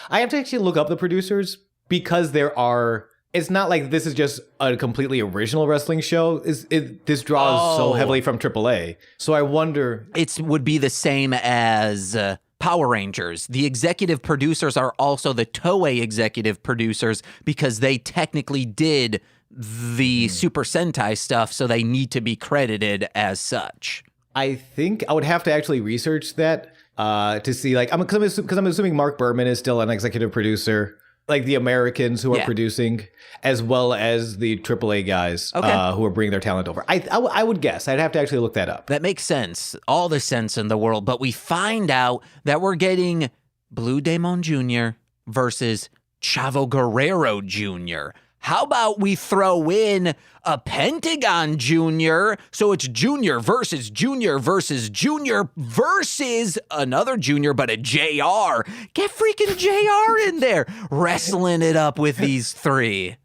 I have to actually look up the producers because it's not like this is just a completely original wrestling show. This draws so heavily from AAA. So I wonder... It would be the same as Power Rangers. The executive producers are also the Toei executive producers because they technically did the Super Sentai stuff, so they need to be credited as such. I think I would have to actually research that to see like because I'm assuming Mark Berman is still an executive producer, like the Americans who are producing, as well as the AAA guys who are bringing their talent over. I would guess. I'd have to actually look that up. That makes sense. All the sense in the world. But we find out that we're getting Blue Demon Jr. versus Chavo Guerrero Jr. How about we throw in a Pentagon Jr. So it's Junior versus Junior versus Junior versus another Junior, but a JR. Get freaking JR in there, wrestling it up with these three.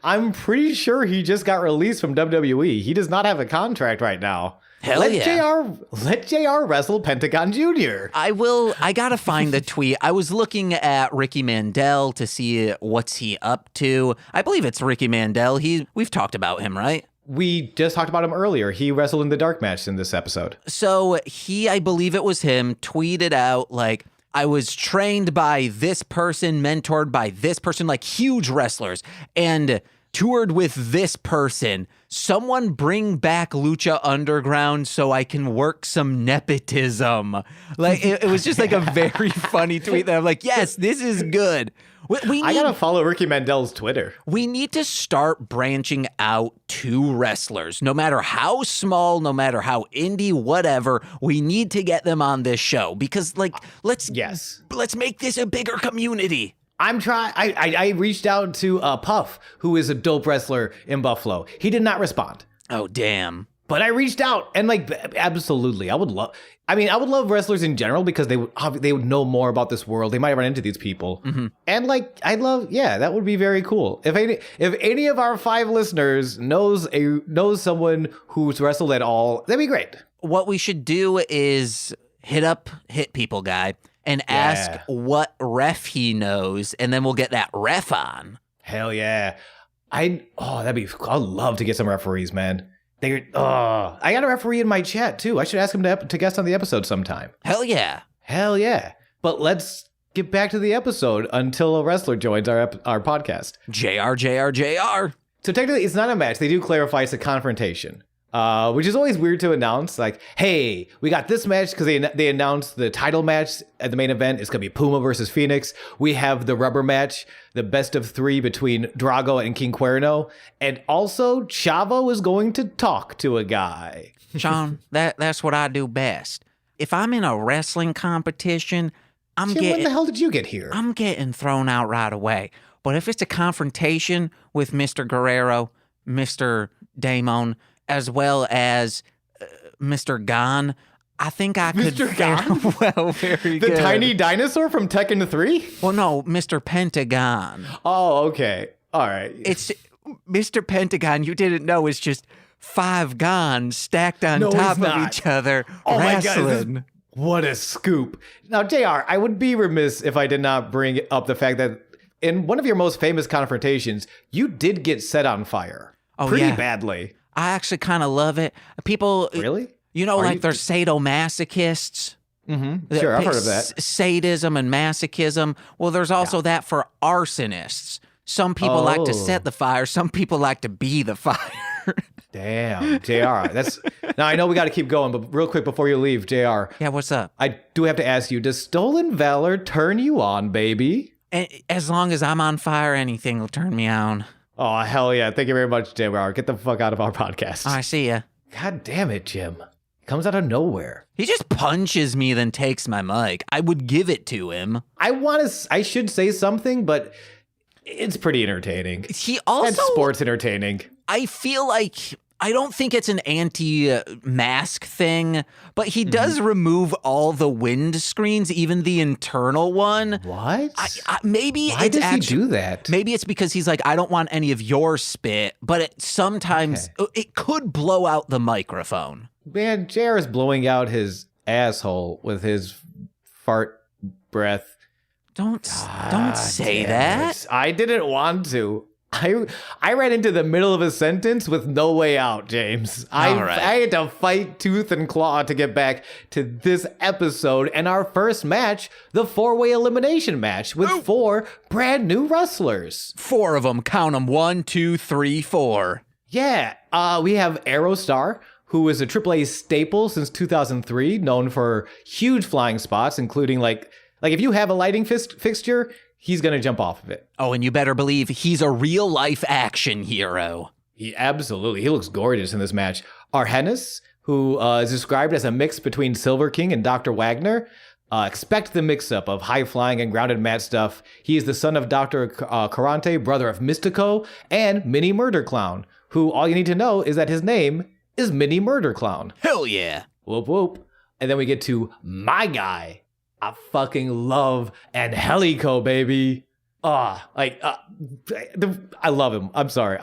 I'm pretty sure he just got released from WWE. He does not have a contract right now. Let JR wrestle Pentagon Jr. I gotta find the tweet. I was looking at Ricky Mandel to see what's he up to. I believe it's Ricky Mandel. We've talked about him, right? We just talked about him earlier. He wrestled in the dark match in this episode. So I believe it was him, tweeted out like, I was trained by this person, mentored by this person, like huge wrestlers, and toured with this person. Someone bring back Lucha Underground so I can work some nepotism. Like it was just like a very funny tweet that I'm like, yes, this is good. I gotta follow Ricky Mandel's Twitter. We need to start branching out to wrestlers, no matter how small, no matter how indie, whatever. We need to get them on this show because, like, let's make this a bigger community. I'm trying. I reached out to Puff, who is a dope wrestler in Buffalo. He did not respond. Oh, damn. But I reached out and like, absolutely. I would love wrestlers in general because they would know more about this world. They might run into these people. Mm-hmm. And like, that would be very cool. If any of our 5 listeners knows someone who's wrestled at all, that'd be great. What we should do is hit people guy and ask what ref he knows, and then we'll get that ref on. Hell yeah. I'd love to get some referees, man. I got a referee in my chat too. I should ask him to guest on the episode sometime. Hell yeah. But let's get back to the episode until a wrestler joins our podcast. JR. So technically it's not a match. They do clarify it's a confrontation. Which is always weird to announce, like, hey, we got this match because they announced the title match at the main event. It's going to be Puma versus Phenix. We have the rubber match, the best of 3 between Drago and King Cuerno. And also, Chavo is going to talk to a guy. Sean, that's what I do best. If I'm in a wrestling competition, when the hell did you get here? I'm getting thrown out right away. But if it's a confrontation with Mr. Guerrero, Mr. Damon, as well as Mr. Gon, I think I could. Mr. Gon? Well, very good. The tiny dinosaur from Tekken 3? Well, no, Mr. Pentagon. Oh, okay. All right. It's Mr. Pentagon, you didn't know, is just 5 Gons stacked on top of each other. Oh wrestling. My God. What a scoop. Now, JR, I would be remiss if I did not bring up the fact that in one of your most famous confrontations, you did get set on fire. Pretty badly. I actually kind of love it. People, really? They're sadomasochists. Mm-hmm. Sure, I've heard of that. Sadism and masochism. Well, there's also that for arsonists. Some people like to set the fire. Some people like to be the fire. Damn, JR. Now I know we got to keep going, but real quick before you leave, JR. Yeah, what's up? I do have to ask you, does stolen valor turn you on, baby? As long as I'm on fire, anything will turn me on. Oh, hell yeah. Thank you very much, JR. Get the fuck out of our podcast. I see ya. God damn it, Jim. He comes out of nowhere. He just punches me, then takes my mic. I would give it to him. I should say something, but it's pretty entertaining. And sports entertaining. I feel like, I don't think it's an anti-mask thing, but he does remove all the wind screens, even the internal one. What? Why does he do that? Maybe it's because he's like, I don't want any of your spit, but sometimes it could blow out the microphone. Man, JR is blowing out his asshole with his fart breath. Don't say that. I didn't want to. I ran into the middle of a sentence with no way out, James. I had to fight tooth and claw to get back to this episode and our first match, the 4-way elimination match with 4 brand new wrestlers. 4 of them. Count them. 1, 2, 3, 4. Yeah. We have Aerostar, who is a AAA staple since 2003, known for huge flying spots, including like if you have a lighting fixture, he's going to jump off of it. Oh, and you better believe he's a real-life action hero. He looks gorgeous in this match. Arhenis, who is described as a mix between Silver King and Dr. Wagner. Expect the mix-up of high-flying and grounded mat stuff. He is the son of Dr. Carante, brother of Mystico, and Mini Murder Clown, who all you need to know is that his name is Mini Murder Clown. Hell yeah. Whoop, whoop. And then we get to my guy. I fucking love Angelico, baby. I love him. I'm sorry.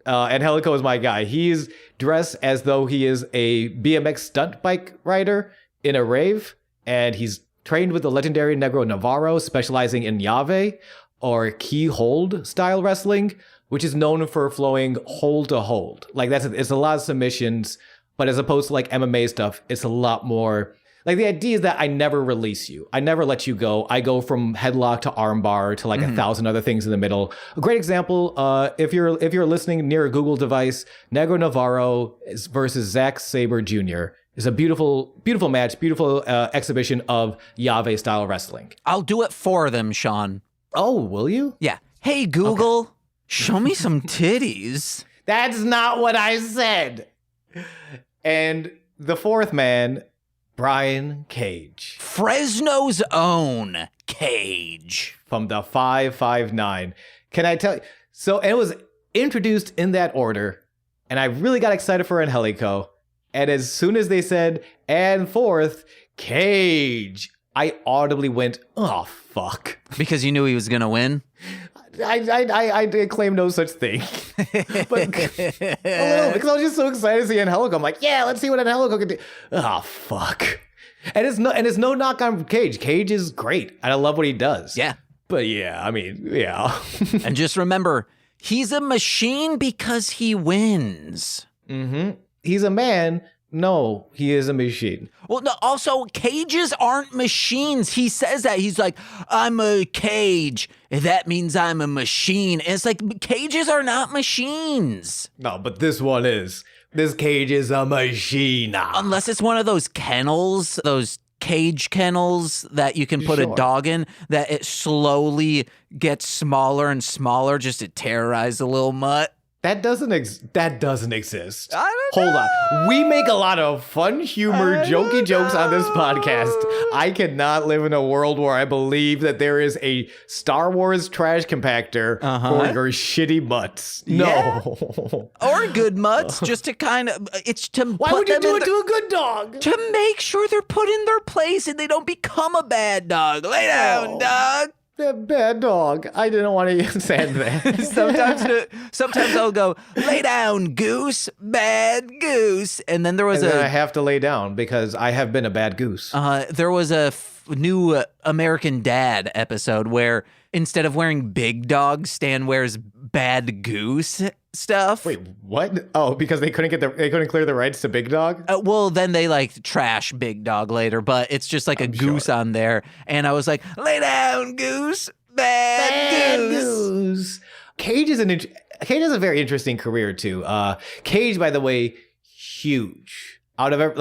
Angelico is my guy. He's dressed as though he is a BMX stunt bike rider in a rave, and he's trained with the legendary Negro Navarro, specializing in llave, or key hold style wrestling, which is known for flowing hold to hold. Like it's a lot of submissions, but as opposed to like MMA stuff, it's a lot more. Like the idea is that I never release you. I never let you go. I go from headlock to armbar to like 1,000 other things in the middle. A great example, if you're listening near a Google device, Negro Navarro versus Zack Sabre Jr. is a beautiful, beautiful match, beautiful exhibition of llave style wrestling. I'll do it for them, Sean. Oh, will you? Yeah. Hey, Google, show me some titties. That's not what I said. And the fourth man, Brian Cage. Fresno's own Cage. From the 559. Can I tell you? So it was introduced in that order, and I really got excited for Angelico. And as soon as they said, and fourth, Cage, I audibly went, oh, fuck. Because you knew he was going to win? I claim no such thing. But a little, because I was just so excited to see Angelico. I'm like, yeah, let's see what Angelico can do. Oh, fuck. And it's no knock on Cage. Cage is great, and I love what he does. Yeah. But yeah, I mean, yeah. And just remember, he's a machine because he wins. Mm-hmm. He's a man. No, he is a machine. Well, no, also, cages aren't machines. He says that. He's like, I'm a cage. That means I'm a machine. And it's like, cages are not machines. No, but this one is. This cage is a machine. Unless it's one of those kennels, those cage kennels that you can put a dog in, that it slowly gets smaller and smaller just to terrorize the little mutt. That doesn't exist. I don't Hold know. on. We make a lot of fun, humor, jokey jokes on this podcast. I cannot live in a world where I believe that there is a Star Wars trash compactor for your shitty mutts. Yeah. No. Or good mutts, just to kind of, it's to Why would you do it to a good dog? To make sure they're put in their place and they don't become a bad dog. Lay down, dog. Bad dog. I didn't want to say that. Sometimes I'll go, lay down, goose, bad goose. And then there was I have to lay down because I have been a bad goose. There was a new American Dad episode where instead of wearing big dog, Stan wears bad goose stuff. Wait, what? Oh, because they couldn't clear the rights to Big Dog? Well, then they like trash Big Dog later, but it's just like a goose on there. And I was like, lay down, goose, bad goose. Cage is a very interesting career too. Cage, by the way, huge. Out of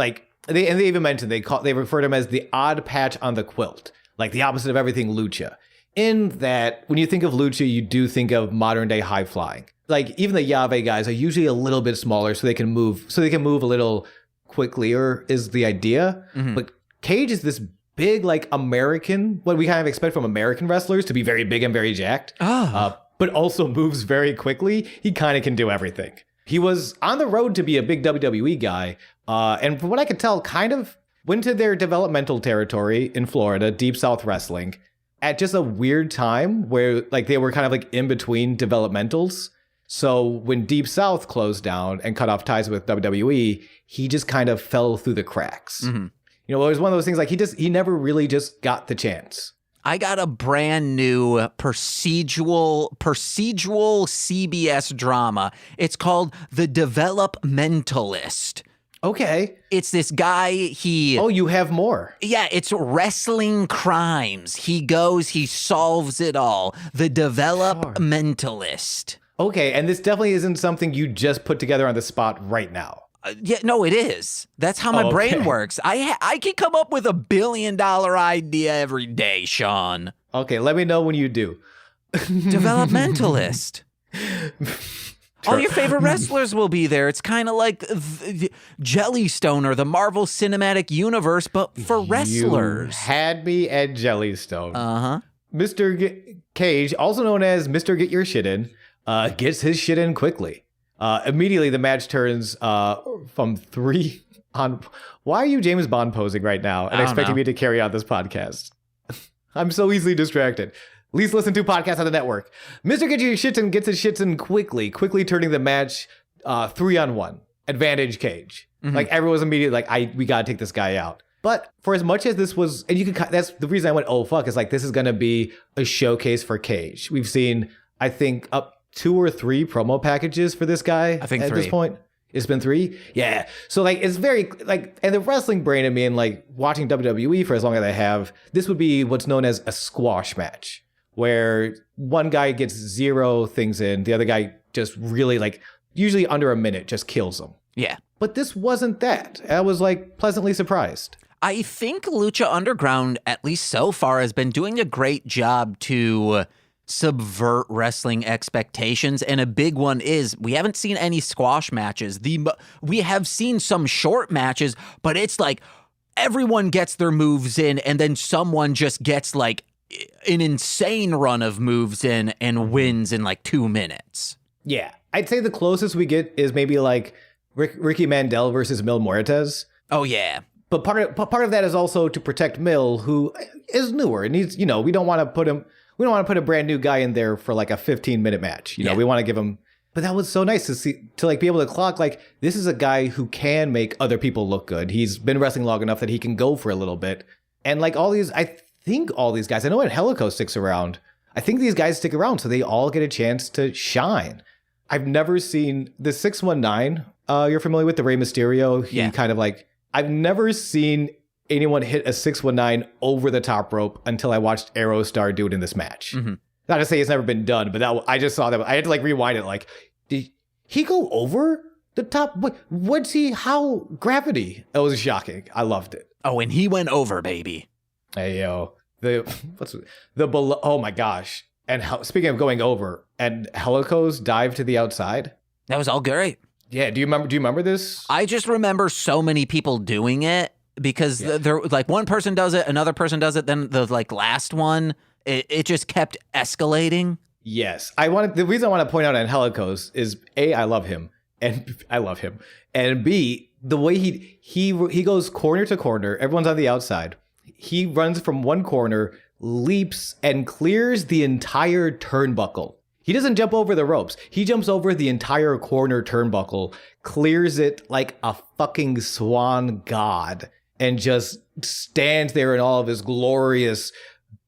they even mentioned they refer to him as the odd patch on the quilt, like the opposite of everything Lucha. In that, when you think of Lucha, you do think of modern day high flying. Like even the llave guys are usually a little bit smaller, so they can move a little quicker is the idea. Mm-hmm. But Cage is this big, like American, what we kind of expect from American wrestlers to be very big and very jacked, but also moves very quickly. He kind of can do everything. He was on the road to be a big WWE guy, and from what I could tell, kind of went to their developmental territory in Florida, Deep South Wrestling, at just a weird time where like they were kind of like in between developmentals. So when Deep South closed down and cut off ties with WWE, he just kind of fell through the cracks. Mm-hmm. You know, it was one of those things like he never really just got the chance. I got a brand new procedural CBS drama. It's called The DevelopMentalist. Okay. It's this guy, Oh, you have more. Yeah, it's wrestling crimes. He solves it all. The DevelopMentalist. Okay, and this definitely isn't something you just put together on the spot right now. Yeah, no, it is. That's how my brain works. I can come up with $1 billion idea every day, Sean. Okay, let me know when you do. Developmentalist. All your favorite wrestlers will be there. It's kind of like Jellystone or the Marvel Cinematic Universe, but for wrestlers. You had me at Jellystone. Uh-huh. Mr. Cage, also known as Mr. Get Your Shit In, gets his shit in quickly. Immediately, the match turns from 3 on. Why are you James Bond posing right now and expecting me to carry on this podcast? I'm so easily distracted. Least listened to podcast on the network. Mr. Get Your Shits In gets his shits in quickly turning the match 3-on-1. Advantage Cage. Mm-hmm. Like everyone's immediately like, we gotta take this guy out. But for as much as this was, and you can, that's the reason I went, oh fuck, is like this is gonna be a showcase for Cage. We've seen, I think, up 2 or 3 promo packages for this guy. I think at 3. This point. It's been 3? Yeah. So like it's very like, and the wrestling brain of me and like watching WWE for as long as I have, this would be what's known as a squash match, where one guy gets 0 things in, the other guy just really like, usually under a minute, just kills them. Yeah. But this wasn't that. I was like pleasantly surprised. I think Lucha Underground, at least so far, has been doing a great job to subvert wrestling expectations. And a big one is we haven't seen any squash matches. We have seen some short matches, but it's like everyone gets their moves in and then someone just gets like an insane run of moves in and wins in like 2 minutes. Yeah. I'd say the closest we get is maybe like Ricky Mandel versus Mil Muertes. Oh, yeah. But part of that is also to protect Mil, who is newer. It needs, we don't want to put a brand new guy in there for like a 15-minute match. We want to give him. But that was so nice to see, to like be able to clock like this is a guy who can make other people look good. He's been wrestling long enough that he can go for a little bit. And like all these, I think all these guys, I know Angelico sticks around. I think these guys stick around so they all get a chance to shine. I've never seen the 619. You're familiar with the Rey Mysterio? He kind of like, I've never seen anyone hit a 619 over the top rope until I watched Aerostar do it in this match. Mm-hmm. Not to say it's never been done, but I just saw that. I had to like rewind it. Like, did he go over the top? What's he? How gravity? It was shocking. I loved it. Oh, and he went over, baby. Hey yo, the below. Oh my gosh! And speaking of going over, and Helico's dive to the outside. That was all great. Yeah. Do you remember this? I just remember so many people doing it. Because they're like one person does it, another person does it, then the like last one, it just kept escalating. Yes, the reason I want to point out Angelico's is A, I love him, and B, the way he goes corner to corner, everyone's on the outside. He runs from one corner, leaps, and clears the entire turnbuckle. He doesn't jump over the ropes. He jumps over the entire corner turnbuckle, clears it like a fucking swan god, and just stands there in all of his glorious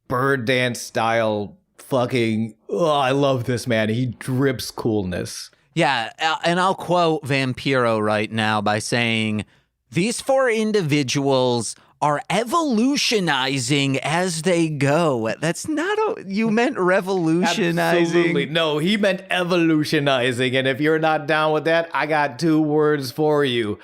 bird dance style fucking, I love this man. He drips coolness. Yeah, and I'll quote Vampiro right now by saying, these 4 individuals are evolutionizing as they go. That's not you meant revolutionizing. Absolutely. No, he meant evolutionizing. And if you're not down with that, I got 2 words for you.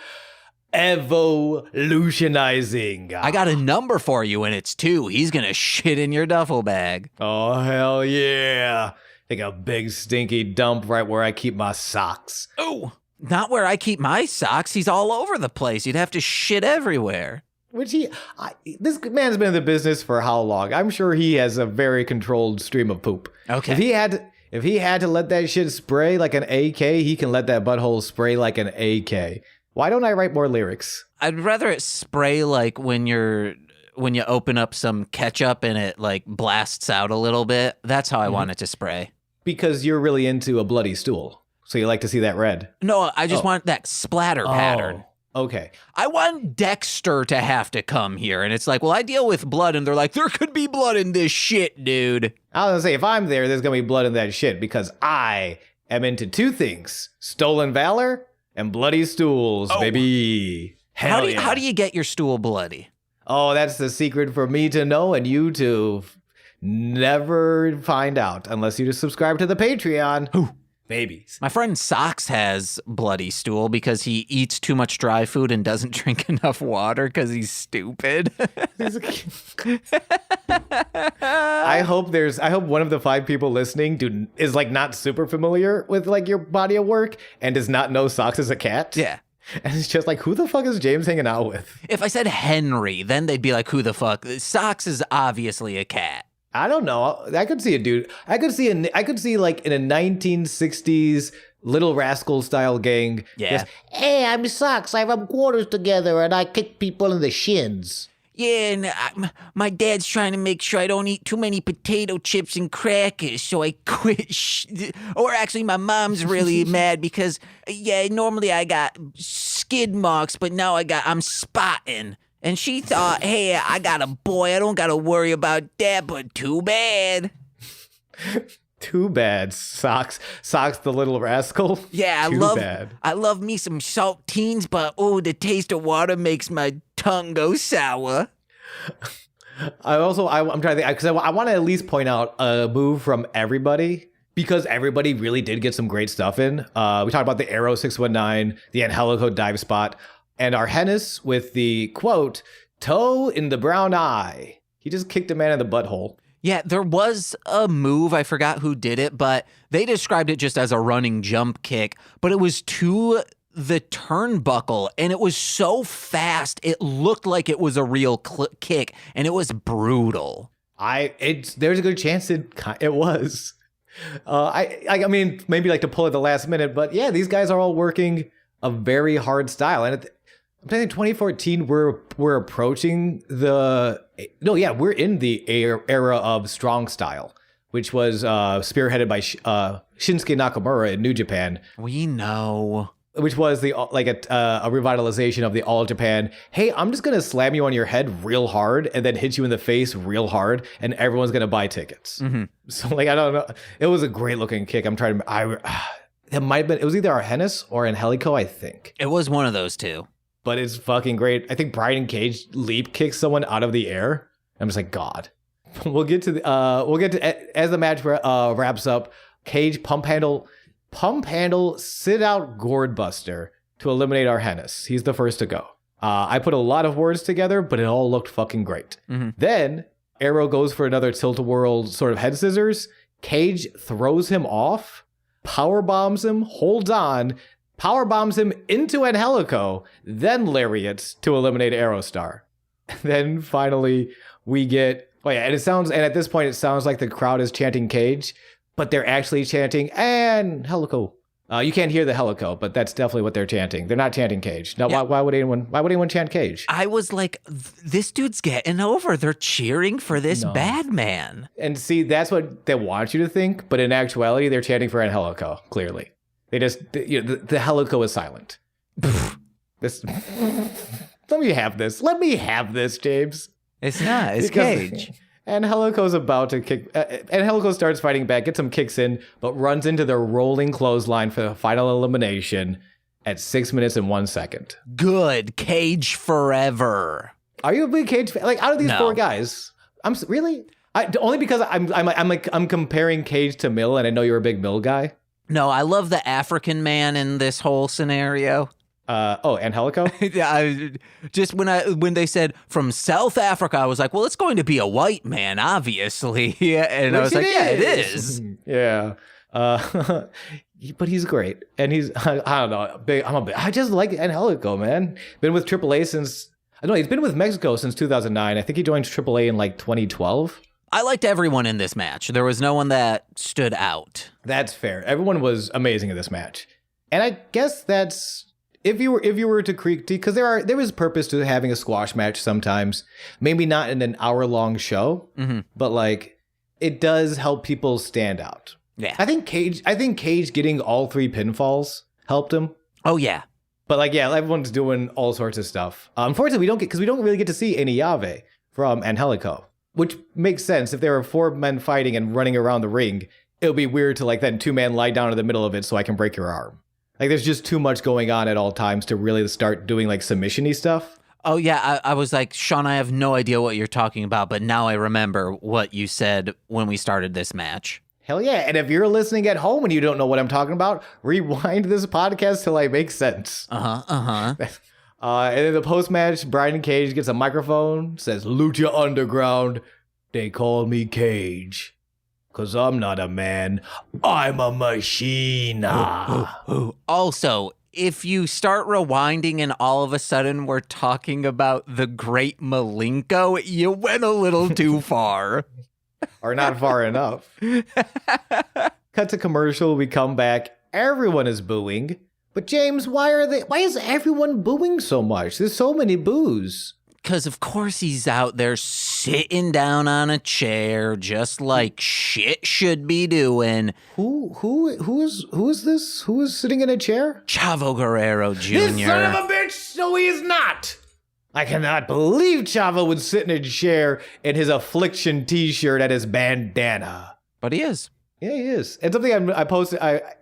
Evolutionizing. I got a number for you, and it's 2. He's gonna shit in your duffel bag. Oh, hell yeah. Take a big stinky dump right where I keep my socks. Oh, not where I keep my socks. He's all over the place. You'd have to shit everywhere. Which this man's been in the business for how long? I'm sure he has a very controlled stream of poop. Okay. If he had to let that shit spray like an AK, he can let that butthole spray like an AK. Why don't I write more lyrics? I'd rather it spray like when you open up some ketchup and it like blasts out a little bit. That's how I want it to spray. Because you're really into a bloody stool. So you like to see that red. No, I just want that splatter pattern. Okay. I want Dexter to have to come here. And it's like, well, I deal with blood. And they're like, there could be blood in this shit, dude. I was going to say, if I'm there, there's going to be blood in that shit. Because I am into 2 things. Stolen valor and bloody stools, baby. Hell yeah. How do you get your stool bloody? Oh, that's the secret for me to know and you to never find out. Unless you just subscribe to the Patreon. Ooh. Babies. My friend Socks has bloody stool because he eats too much dry food and doesn't drink enough water because he's stupid. I hope one of the 5 people listening is like not super familiar with like your body of work and does not know Socks is a cat. Yeah. And it's just like, who the fuck is James hanging out with? If I said Henry, then they'd be like, who the fuck? Socks is obviously a cat. I don't know. I could see a dude. I could see like in a 1960s Little Rascal style gang. Yeah. Just, hey, I'm Socks. I rub quarters together and I kick people in the shins. Yeah, and my dad's trying to make sure I don't eat too many potato chips and crackers, so I quit. Or actually, my mom's really mad because, normally I got skid marks, but now I'm spotting. And she thought, hey, I got a boy. I don't got to worry about that, but too bad. Too bad, Socks. Socks the Little Rascal. Yeah, bad. I love me some saltines, but the taste of water makes my tongue go sour. I'm trying to think, because I want to at least point out a move from everybody, because everybody really did get some great stuff in. We talked about the Arrow 619, the Angelico dive spot, and our Hennis with the, quote, toe in the brown eye. He just kicked a man in the butthole. Yeah, there was a move, I forgot who did it, but they described it just as a running jump kick, but it was to the turnbuckle, and it was so fast, it looked like it was a real kick, and it was brutal. There's a good chance it was. I mean, maybe like to pull at the last minute, but yeah, these guys are all working a very hard style, and I'm thinking 2014, we're approaching we're in the era of strong style, which was spearheaded by Shinsuke Nakamura in New Japan. We know. Which was a revitalization of the All Japan. Hey, I'm just gonna slam you on your head real hard and then hit you in the face real hard, and everyone's gonna buy tickets. Mm-hmm. So I don't know. It was a great looking kick. I'm trying to. It might have been. It was either our Hennis or Angelico, I think. It was one of those two. But it's fucking great. I think Brian Cage leap kicks someone out of the air. I'm just like, God. We'll get to as the match wraps up. Cage pump handle sit out gourd buster to eliminate our Hennis. He's the first to go. I put a lot of words together, but it all looked fucking great. Mm-hmm. Then Arrow goes for another tilt-a-whirl sort of head scissors. Cage throws him off, power bombs him, holds on, power bombs him into Angelico, then lariats to eliminate Aerostar. Then finally we get, and at this point it sounds like the crowd is chanting Cage, but they're actually chanting Angelico. You can't hear the Helico, but that's definitely what they're chanting. They're not chanting Cage. Now, yeah. Why would anyone chant Cage? I was like, this dude's getting over. They're cheering for this bad man. And see, that's what they want you to think, but in actuality, they're chanting for Angelico, clearly. They just, the Helico is silent. Let me have this. Let me have this, James. It's not. It's Cage. Angelico's about to kick. Angelico starts fighting back, gets some kicks in, but runs into the rolling clothesline for the final elimination at 6 minutes and 1 second. Good. Cage forever. Are you a big Cage fan? Like, out of these four guys, really? Only because I'm comparing Cage to Mill, and I know you're a big Mill guy. No, I love the African man in this whole scenario. Angelico? Yeah, just when they said from South Africa, I was like, well, it's going to be a white man, obviously. Yeah, and I was like, yeah, it is. Yeah. But he's great. And he's, I don't know, I just like Angelico, man. Been with AAA he's been with Mexico since 2009. I think he joined AAA in like 2012. I liked everyone in this match. There was no one that stood out. That's fair. Everyone was amazing in this match. And I guess that's, if you were to critique, because there is purpose to having a squash match sometimes, maybe not in an hour-long show, but like it does help people stand out. Yeah. I think Cage getting all 3 pinfalls helped him. Oh yeah. But like, yeah, everyone's doing all sorts of stuff. Unfortunately, we don't really get to see any Ave from Angelico, which makes sense. If there are 4 men fighting and running around the ring, it would be weird to like then 2 men lie down in the middle of it so I can break your arm. Like, there's just too much going on at all times to really start doing like submission-y stuff. Oh yeah, I was like, Sean, I have no idea what you're talking about, but now I remember what you said when we started this match. Hell yeah. And if you're listening at home and you don't know what I'm talking about, rewind this podcast till I make sense. And then the post-match, Brian Cage gets a microphone, says, Lucha Underground, they call me Cage. Because I'm not a man, I'm a machine. Also, if you start rewinding and all of a sudden we're talking about the great Malenko, you went a little too far. Or not far enough. Cut to commercial, we come back, everyone is booing. But James, why is everyone booing so much? There's so many boos. Because of course he's out there sitting down on a chair, just like shit should be doing. Who is this? Who is sitting in a chair? Chavo Guerrero Jr. This son of a bitch! No, he is not. I cannot believe Chavo would sit in a chair in his Affliction T-shirt and his bandana. But he is. Yeah, he is. And something I posted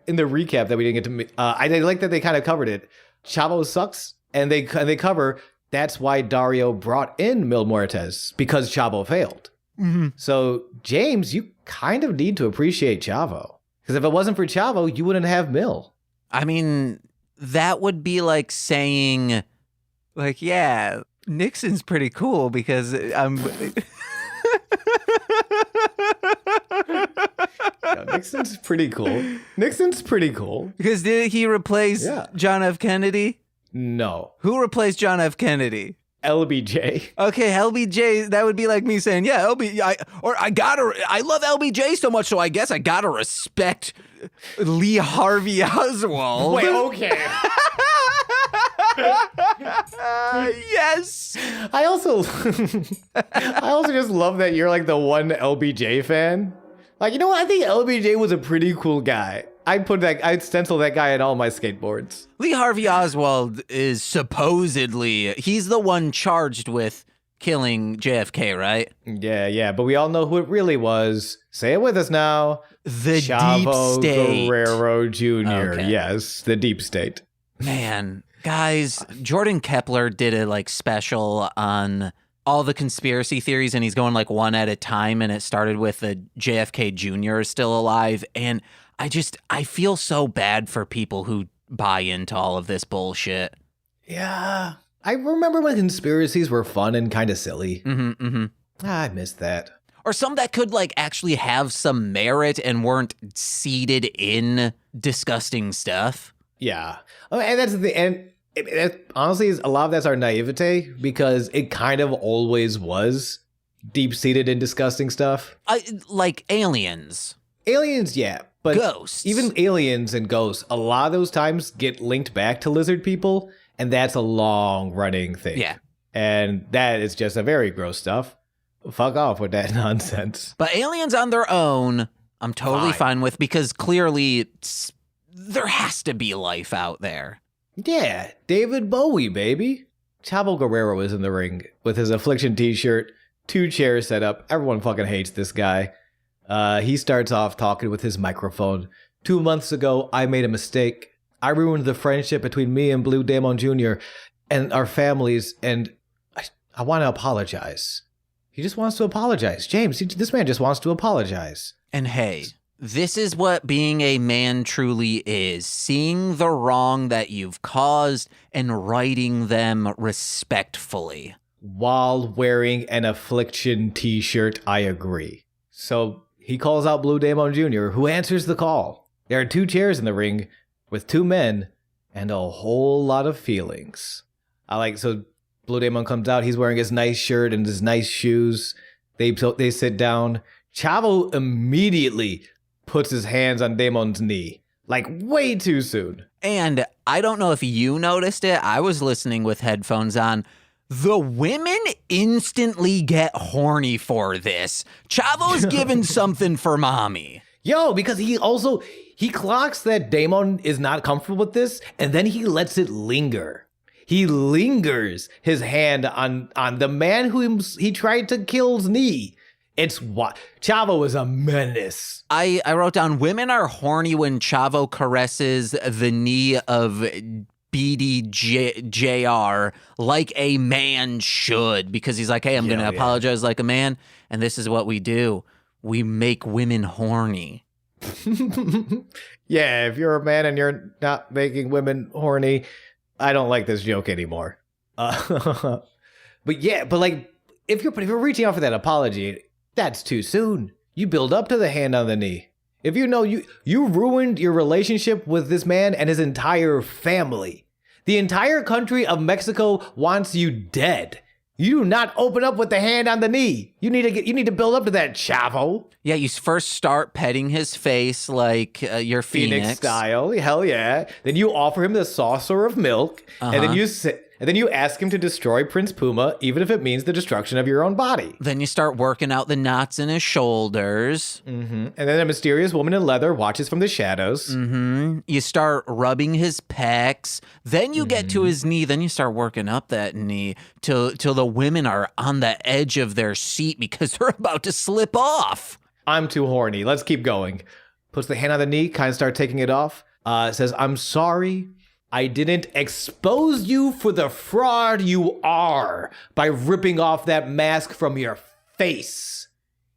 in the recap that we didn't get to. I like that they kind of covered it. Chavo sucks, and they cover. That's why Dario brought in Mil Muertes, because Chavo failed. Mm-hmm. So, James, you kind of need to appreciate Chavo. Because if it wasn't for Chavo, you wouldn't have Mil. I mean, that would be like saying, like, yeah, Nixon's pretty cool because I'm... Yeah, Nixon's pretty cool. Because did he replace John F. Kennedy? No. Who replaced John F. Kennedy? LBJ. Okay, LBJ, that would be like me saying, yeah, I love LBJ so much, so I guess I gotta respect Lee Harvey Oswald. Wait, okay. Yes. I also just love that you're like the one LBJ fan. Like, you know what? I think LBJ was a pretty cool guy. I'd stencil that guy on all my skateboards. Lee Harvey Oswald is supposedly, he's the one charged with killing JFK, right? Yeah, but we all know who it really was. Say it with us now. The Chavo Deep State. Guerrero Jr. Okay. Yes, the Deep State. Man, guys, Jordan Kepler did a like special on all the conspiracy theories, and he's going like one at a time, and it started with the JFK Jr. is still alive, and I feel so bad for people who buy into all of this bullshit. Yeah. I remember when conspiracies were fun and kind of silly. I missed that. Or some that could like actually have some merit and weren't seeded in disgusting stuff. Yeah. And that's the end. Honestly, a lot of that's our naivete because it kind of always was deep-seated in disgusting stuff. Like aliens. Aliens, yeah. But ghosts. Even aliens and ghosts, a lot of those times get linked back to lizard people, and that's a long-running thing. Yeah. And that is just a very gross stuff. Fuck off with that nonsense. But aliens on their own, I'm totally fine with, because clearly there has to be life out there. Yeah, David Bowie, baby. Chavo Guerrero was in the ring with his Affliction t-shirt, 2 chairs set up. Everyone fucking hates this guy. He starts off talking with his microphone. 2 months ago, I made a mistake. I ruined the friendship between me and Blue Demon Jr. and our families, and I want to apologize. He just wants to apologize. James, this man just wants to apologize. And hey, this is what being a man truly is. Seeing the wrong that you've caused and righting them respectfully. While wearing an Affliction t-shirt, I agree. So he calls out Blue Demon Jr., who answers the call. There are 2 chairs in the ring with 2 men and a whole lot of feelings. So Blue Demon comes out. He's wearing his nice shirt and his nice shoes. They sit down. Chavo immediately puts his hands on Damon's knee, like way too soon. And I don't know if you noticed it. I was listening with headphones on. The women instantly get horny for this. Chavo's giving something for mommy. Yo, because he clocks that Damon is not comfortable with this, and then he lets it linger. He lingers his hand on the man who he tried to kill's knee. It's what Chavo is a menace. I wrote down, women are horny when Chavo caresses the knee of BDJR like a man should, because he's like, hey, I'm going to apologize like a man. And this is what we do. We make women horny. Yeah, if you're a man and you're not making women horny, I don't like this joke anymore. But yeah, but like, if you're reaching out for that apology, that's too soon. You build up to the hand on the knee. If you know you ruined your relationship with this man and his entire family. The entire country of Mexico wants you dead. You do not open up with the hand on the knee. You need to build up to that, chavo. Yeah, you first start petting his face like your Phenix style. Hell yeah. Then you offer him the saucer of milk, and then you ask him to destroy Prince Puma, even if it means the destruction of your own body. Then you start working out the knots in his shoulders. And then a mysterious woman in leather watches from the shadows. You start rubbing his pecs. Then you get to his knee. Then you start working up that knee till the women are on the edge of their seat because they're about to slip off. I'm too horny. Let's keep going. Puts the hand on the knee, kind of start taking it off. Says, I'm sorry. I didn't expose you for the fraud you are by ripping off that mask from your face.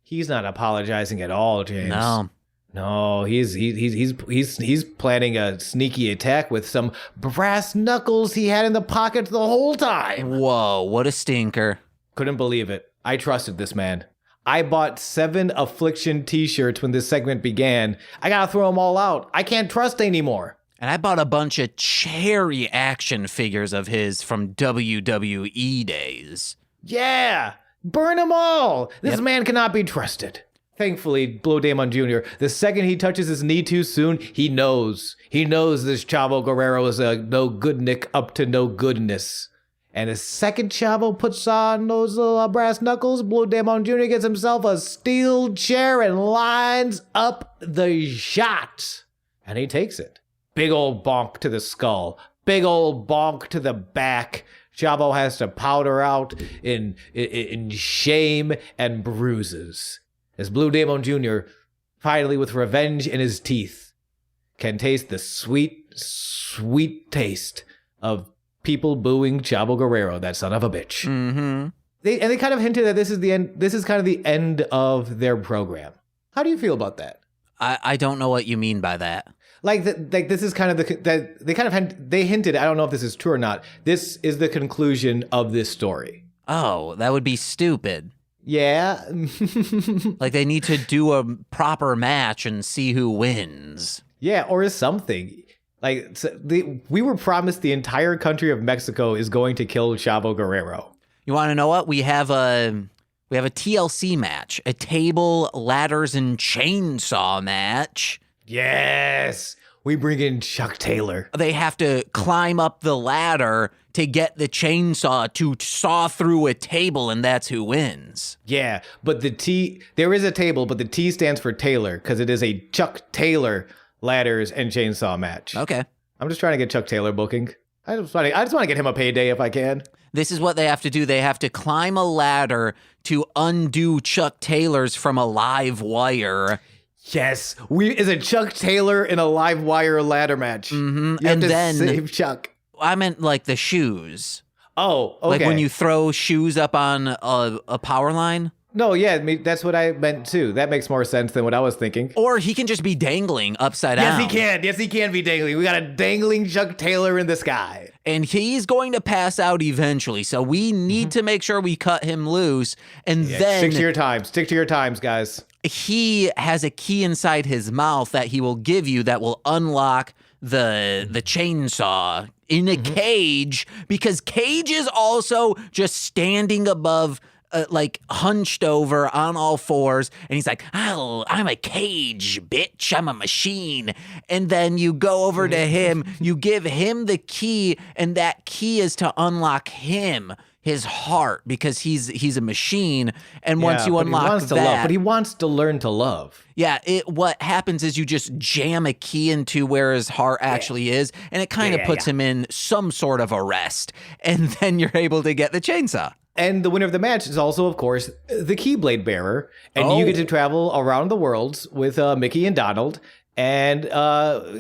He's not apologizing at all, James. No, he's planning a sneaky attack with some brass knuckles he had in the pocket the whole time. Whoa, what a stinker. Couldn't believe it. I trusted this man. I bought 7 Affliction t-shirts when this segment began. I gotta throw them all out. I can't trust anymore. And I bought a bunch of cherry action figures of his from WWE days. Yeah, burn them all. This man cannot be trusted. Thankfully, Blue Demon Jr., the second he touches his knee too soon, he knows. He knows this Chavo Guerrero is a no good Nick up to no goodness. And the second Chavo puts on those little brass knuckles, Blue Demon Jr. gets himself a steel chair and lines up the shot. And he takes it. Big old bonk to the skull. Big old bonk to the back. Chavo has to powder out in shame and bruises. As Blue Demon Jr., finally with revenge in his teeth, can taste the sweet, sweet taste of people booing Chavo Guerrero, that son of a bitch. They kind of hinted that this is the end. This is kind of the end of their program. How do you feel about that? I don't know what you mean by that. Like this is kind of they hinted. I don't know if this is true or not. This is the conclusion of this story. Oh, that would be stupid. Yeah. Like they need to do a proper match and see who wins. Yeah, or something. Like we were promised the entire country of Mexico is going to kill Chavo Guerrero. You want to know what? We have a TLC match, a table, ladders, and chainsaw match. Yes. We bring in Chuck Taylor. They have to climb up the ladder to get the chainsaw to saw through a table, and that's who wins. Yeah, but there is a table, but the T stands for Taylor because it is a Chuck Taylor ladders and chainsaw match. Okay. I'm just trying to get Chuck Taylor booking. I just want to get him a payday if I can. This is what they have to do. They have to climb a ladder to undo Chuck Taylor's from a live wire. Yes, is a Chuck Taylor in a live wire ladder match. Mm-hmm. You have and to then save Chuck. I meant like the shoes. Oh, okay. Like when you throw shoes up on a power line. No, yeah, that's what I meant too. That makes more sense than what I was thinking. Or he can just be dangling upside down. Yes, he can. Yes, he can be dangling. We got a dangling Chuck Taylor in the sky. And he's going to pass out eventually, so we need to make sure we cut him loose. And then stick to your times. Stick to your times, guys. He has a key inside his mouth that he will give you that will unlock the chainsaw in a cage, because Cage is also just standing above, like hunched over on all fours, and he's like, "Oh, I'm a cage, bitch. I'm a machine." And then you go over to him, you give him the key, and that key is to unlock him, his heart, because he's a machine. And once you unlock that, but he wants to learn to love. Yeah, what happens is you just jam a key into where his heart actually is, and it kind of puts him in some sort of arrest, and then you're able to get the chainsaw. And the winner of the match is also, of course, the Keyblade bearer. And you get to travel around the world with Mickey and Donald and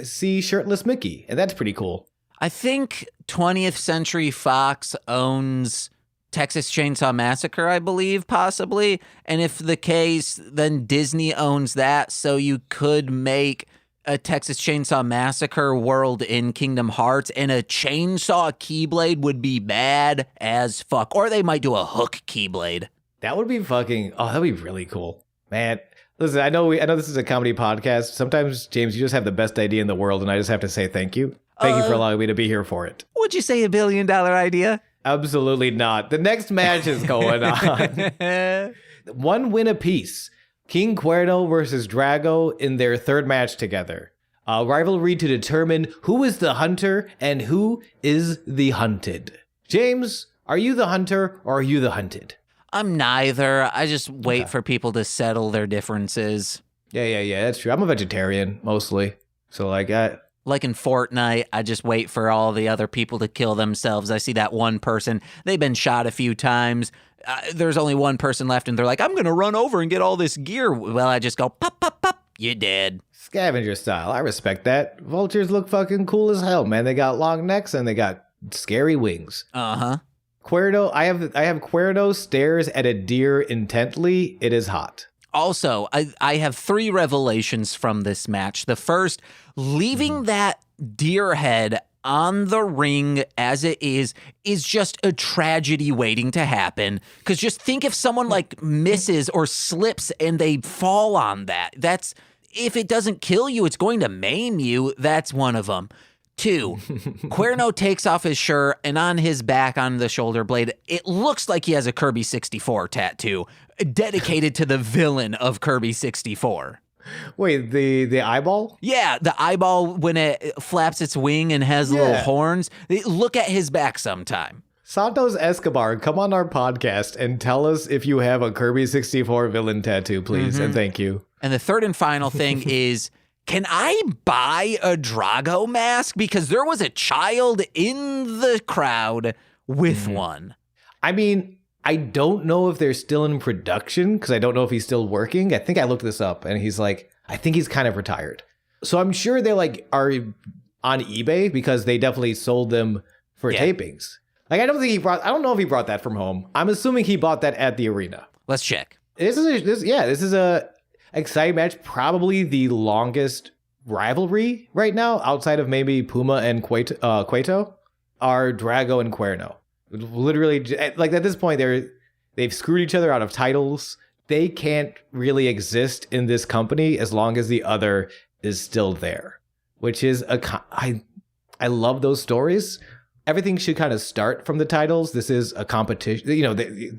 see shirtless Mickey. And that's pretty cool. I think 20th Century Fox owns Texas Chainsaw Massacre, I believe, possibly. And if the case, then Disney owns that, so you could make a Texas Chainsaw Massacre world in Kingdom Hearts, and a chainsaw Keyblade would be bad as fuck. Or they might do a hook Keyblade. That would be that'd be really cool. Man, listen, I know this is a comedy podcast. Sometimes, James, you just have the best idea in the world, and I just have to say thank you. Thank you for allowing me to be here for it. Would you say $1 billion idea? Absolutely not. The next match is going on. 1 win apiece. King Cuerno versus Drago in their third match together. A rivalry to determine who is the hunter and who is the hunted. James, are you the hunter or are you the hunted? I'm neither. I just wait for people to settle their differences. Yeah, that's true. I'm a vegetarian, mostly. So, like in Fortnite, I just wait for all the other people to kill themselves. I see that one person, they've been shot a few times. There's only one person left, and they're like, I'm going to run over and get all this gear. Well, I just go, pop, pop, pop, you're dead. Scavenger style. I respect that. Vultures look fucking cool as hell, man. They got long necks, and they got scary wings. Uh-huh. Cuerno, I have Cuerno stares at a deer intently. It is hot. Also, I have 3 revelations from this match. The first, leaving that deer head on the ring as it is just a tragedy waiting to happen. Because just think if someone like misses or slips and they fall on that. That's, if it doesn't kill you, it's going to maim you. That's one of them. 2, Cuerno takes off his shirt, and on his back, on the shoulder blade, it looks like he has a Kirby 64 tattoo dedicated to the villain of Kirby 64. Wait, the eyeball? Yeah, the eyeball when it flaps its wing and has little horns. Look at his back sometime. Santos Escobar, come on our podcast and tell us if you have a Kirby 64 villain tattoo, please, and thank you. And the third and final thing is, can I buy a Drago mask? Because there was a child in the crowd with one. I mean, I don't know if they're still in production because I don't know if he's still working. I think I looked this up and he's like, I think he's kind of retired. So I'm sure they like are on eBay because they definitely sold them for tapings. Like, I don't know if he brought that from home. I'm assuming he bought that at the arena. Let's check. This is a exciting match. Probably the longest rivalry right now outside of maybe Puma and Cueto are Drago and Cuerno. Literally, like at this point, they've screwed each other out of titles. They can't really exist in this company as long as the other is still there, which is I love those stories. Everything should kind of start from the titles. This is a competition,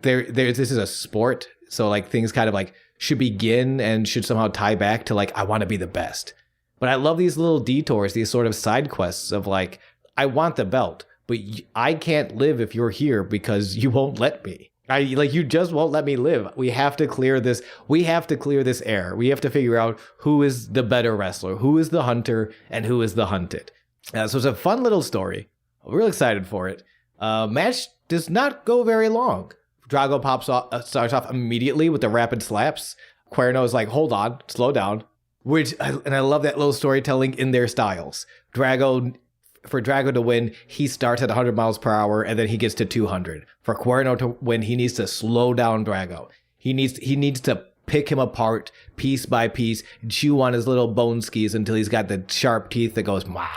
this is a sport. So like things kind of like should begin and should somehow tie back to like, I want to be the best. But I love these little detours, these sort of side quests of like, I want the belt, but I can't live if you're here because you won't let me. You just won't let me live. We have to clear this. We have to clear this air. We have to figure out who is the better wrestler, who is the hunter, and who is the hunted. So it's a fun little story. I'm real excited for it. Match does not go very long. Drago starts off immediately with the rapid slaps. Cuerno is like, hold on, slow down. And I love that little storytelling in their styles. For Drago to win, he starts at 100 miles per hour and then he gets to 200. For Cuerno to win, he needs to slow down Drago. He needs to pick him apart piece by piece, chew on his little bone skis until he's got the sharp teeth that goes, Mah.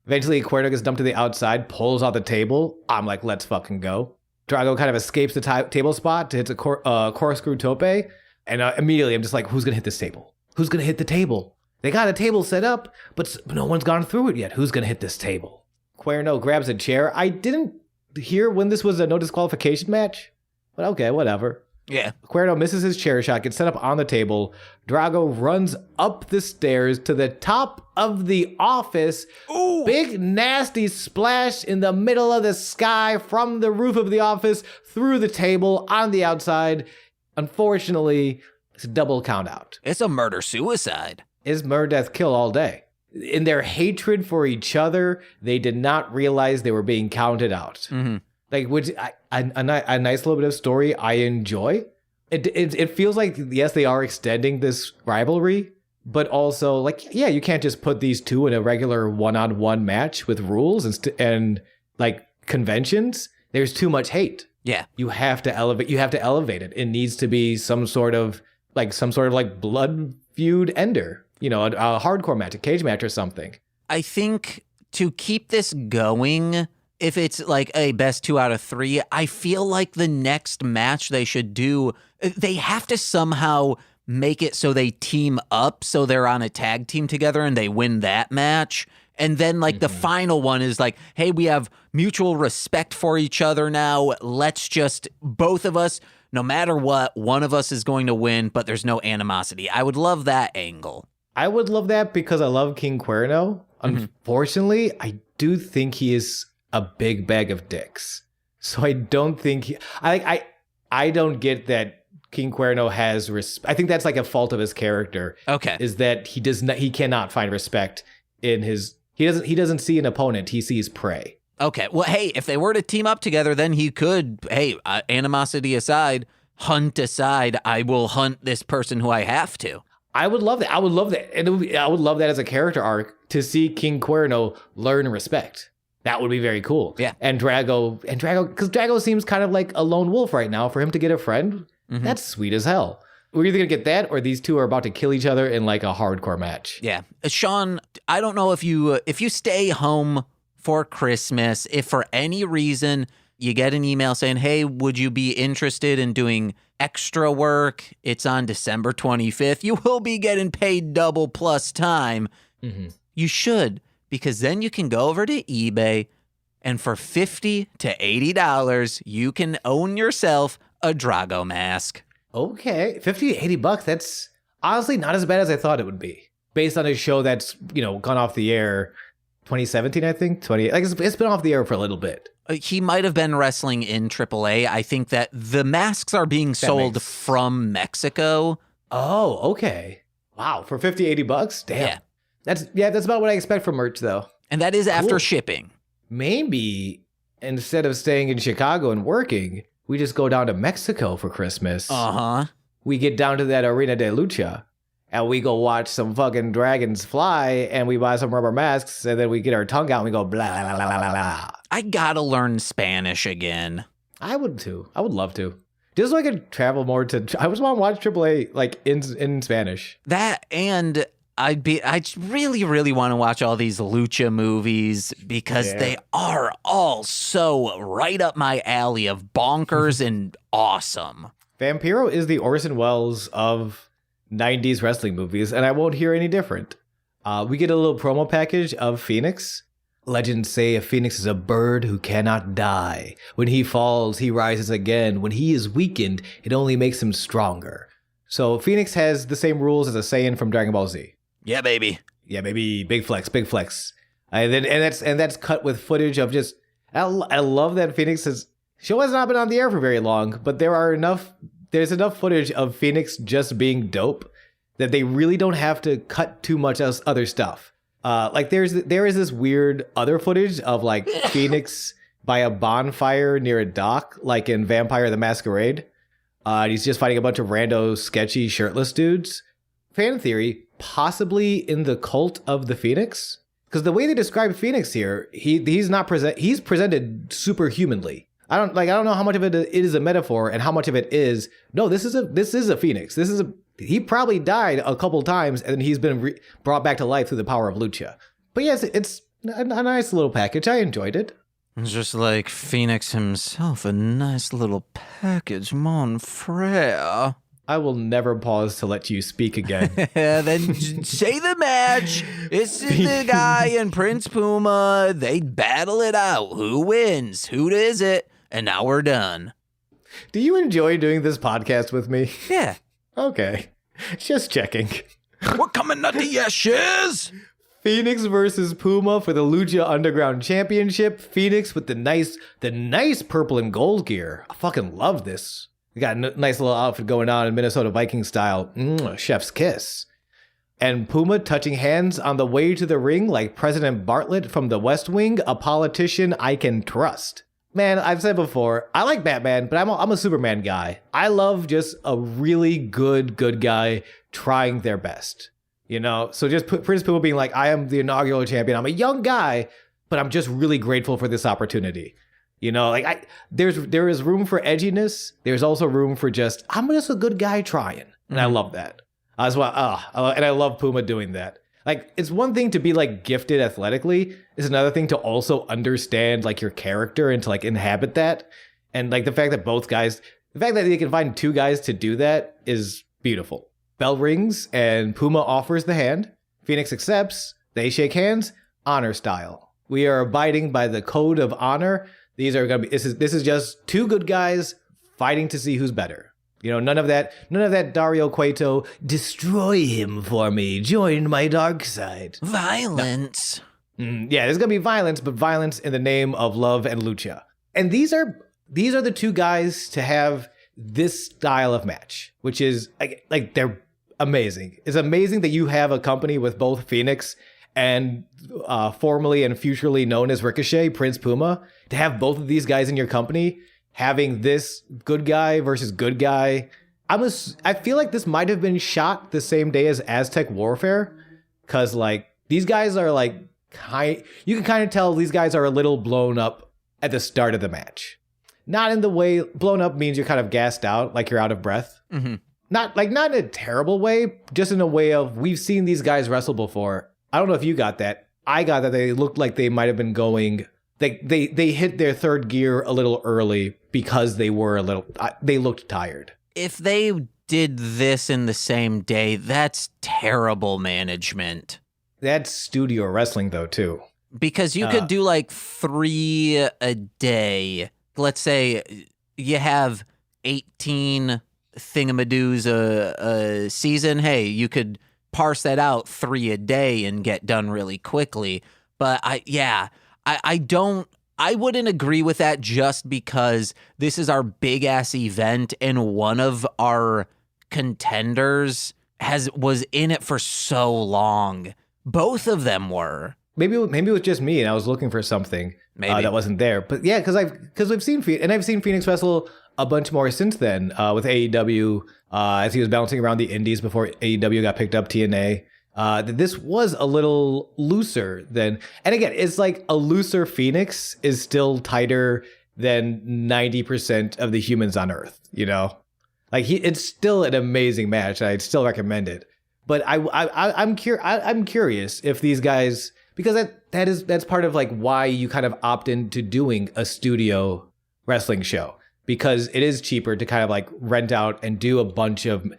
Eventually, Cuerno gets dumped to the outside, pulls out the table. I'm like, let's fucking go. Drago kind of escapes the table spot to hit a corkscrew tope. And immediately I'm just like, who's going to hit this table? Who's going to hit the table? They got a table set up, but no one's gone through it yet. Who's going to hit this table? Cuerno grabs a chair. I didn't hear when this was a no disqualification match, but okay, whatever. Yeah. Cuerno misses his chair shot, gets set up on the table. Drago runs up the stairs to the top of the office. Ooh. Big nasty splash in the middle of the sky from the roof of the office through the table on the outside. Unfortunately, it's a double count out. It's a murder-suicide. It's murder, death, kill all day. In their hatred for each other, they did not realize they were being counted out. Mm-hmm. Like, which a nice little bit of story I enjoy. It feels like, yes, they are extending this rivalry, but also like, yeah, you can't just put these two in a regular one-on-one match with rules and like conventions. There's too much hate. Yeah. You have to elevate it. It needs to be some sort of like blood feud ender. You know, a hardcore match, a cage match or something. I think to keep this going, if it's like a best 2 out of 3, I feel like the next match they should do, they have to somehow make it so they team up, so they're on a tag team together and they win that match. And then like the final one is like, hey, we have mutual respect for each other now. Let's just, both of us, no matter what, one of us is going to win, but there's no animosity. I would love that angle. I would love that because I love King Cuerno. Unfortunately, I do think he is a big bag of dicks. So I don't think I don't get that King Cuerno has I think that's like a fault of his character. Okay. Is that he cannot find respect in his he doesn't see an opponent, he sees prey. Okay. Well, hey, if they were to team up together, then he could, hey, animosity aside, hunt aside, I will hunt this person who I have to. I would love that. I would love that. And I would love that as a character arc to see King Cuerno learn respect. That would be very cool. Yeah. And Drago, because Drago seems kind of like a lone wolf right now. For him to get a friend, that's sweet as hell. We're either going to get that or these two are about to kill each other in like a hardcore match. Yeah. Sean, I don't know if you stay home for Christmas, if for any reason you get an email saying, hey, would you be interested in doing extra work? It's on December 25th. You will be getting paid double plus time. You should, because then you can go over to eBay and for $50 to $80, you can own yourself a Drago mask. Okay, $50 to $80. That's honestly not as bad as I thought it would be. Based on a show that's, gone off the air 2017, I think. It's been off the air for a little bit. He might have been wrestling in AAA. I think that the masks are being sold from Mexico. Oh, okay. Wow, for $50, $80? Damn. Yeah. That's about what I expect from merch, though. And that is after shipping. Maybe instead of staying in Chicago and working, we just go down to Mexico for Christmas. We get down to that Arena de Lucha, and we go watch some fucking dragons fly, and we buy some rubber masks, and then we get our tongue out, and we go blah, blah, blah, blah, blah. I gotta learn Spanish again. I would, too. I would love to. Just so I could travel more to... I just want to watch AAA, like, in Spanish. That, and I really, really want to watch all these lucha movies because they are all so right up my alley of bonkers and awesome. Vampiro is the Orson Welles of 90s wrestling movies, and I won't hear any different. We get a little promo package of Phenix. Legends say a phoenix is a bird who cannot die. When he falls, he rises again. When he is weakened, it only makes him stronger. So Phenix has the same rules as a Saiyan from Dragon Ball Z. Yeah, baby. Yeah, baby. Big flex, big flex. And that's cut with footage of just... I love that Phenix has... Show has not been on the air for very long, but there's enough footage of Phenix just being dope that they really don't have to cut too much else other stuff. There is this weird other footage of like Phenix by a bonfire near a dock, like in Vampire the Masquerade. He's just fighting a bunch of rando, sketchy, shirtless dudes. Fan theory, possibly in the cult of the Phoenix, because the way they describe Phoenix here, he's presented superhumanly. I don't know how much of it is a metaphor and how much of it is no. This is a Phoenix. He probably died a couple times and he's been brought back to life through the power of Lucha. But yes, it's a nice little package. I enjoyed it. It's just like Phenix himself, a nice little package, mon frere. I will never pause to let you speak again. Then say the match. It's the guy and Prince Puma. They battle it out. Who wins? Who is it? And now we're done. Do you enjoy doing this podcast with me? Yeah. Okay. Just checking. We're coming at the ashes. Phenix versus Puma for the Lucha Underground Championship. Phenix with the nice purple and gold gear. I fucking love this. We got a nice little outfit going on in Minnesota Viking style. Chef's kiss. And Puma touching hands on the way to the ring like President Bartlett from the West Wing, a politician I can trust. Man, I've said before, I like Batman, but I'm a Superman guy. I love just a really good guy trying their best. So just Prince Puma being like, I am the inaugural champion. I'm a young guy, but I'm just really grateful for this opportunity. You know, like there is room for edginess. There's also room for just, I'm just a good guy trying. And I love that. As well, and I love Puma doing that. Like, it's one thing to be like gifted athletically. It's another thing to also understand like your character and to like inhabit that. And like the fact that they can find two guys to do that is beautiful. Bell rings and Puma offers the hand. Phenix accepts. They shake hands, honor style. We are abiding by the code of honor. These are gonna be. This is just two good guys fighting to see who's better. You know, none of that Dario Cueto, destroy him for me, join my dark side. Violence. No. Yeah, there's gonna be violence, but violence in the name of love and lucha. And these are the two guys to have this style of match, which is like they're amazing. It's amazing that you have a company with both Phenix and formerly and futurely known as Ricochet, Prince Puma, to have both of these guys in your company, having this good guy versus good guy. I feel like this might have been shot the same day as Aztec Warfare, because like these guys are like you can kind of tell these guys are a little blown up at the start of the match. Not in the way blown up means you're kind of gassed out, like you're out of breath. Mm-hmm. Not in a terrible way, just in a way of we've seen these guys wrestle before. I don't know if you got that. I got that they looked like they might have been going. They hit their third gear a little early because they looked tired. If they did this in the same day, that's terrible management. That's studio wrestling though too. Because you could do like 3 a day. Let's say you have 18 thingamadoos a season. Hey, you could parse that out 3 a day and get done really quickly. But I wouldn't agree with that just because this is our big ass event and one of our contenders was in it for so long. Both of them were. Maybe it was just me and I was looking for something that wasn't there. But yeah, because I've seen Phenix wrestle a bunch more since then with AEW as he was bouncing around the indies before AEW got picked up TNA. This was a little looser than, and again, it's like a looser Phenix is still tighter than 90% of the humans on Earth. You know, like it's still an amazing match. I'd still recommend it. But I'm curious if these guys, because that's part of like why you kind of opt into doing a studio wrestling show, because it is cheaper to kind of like rent out and do a bunch of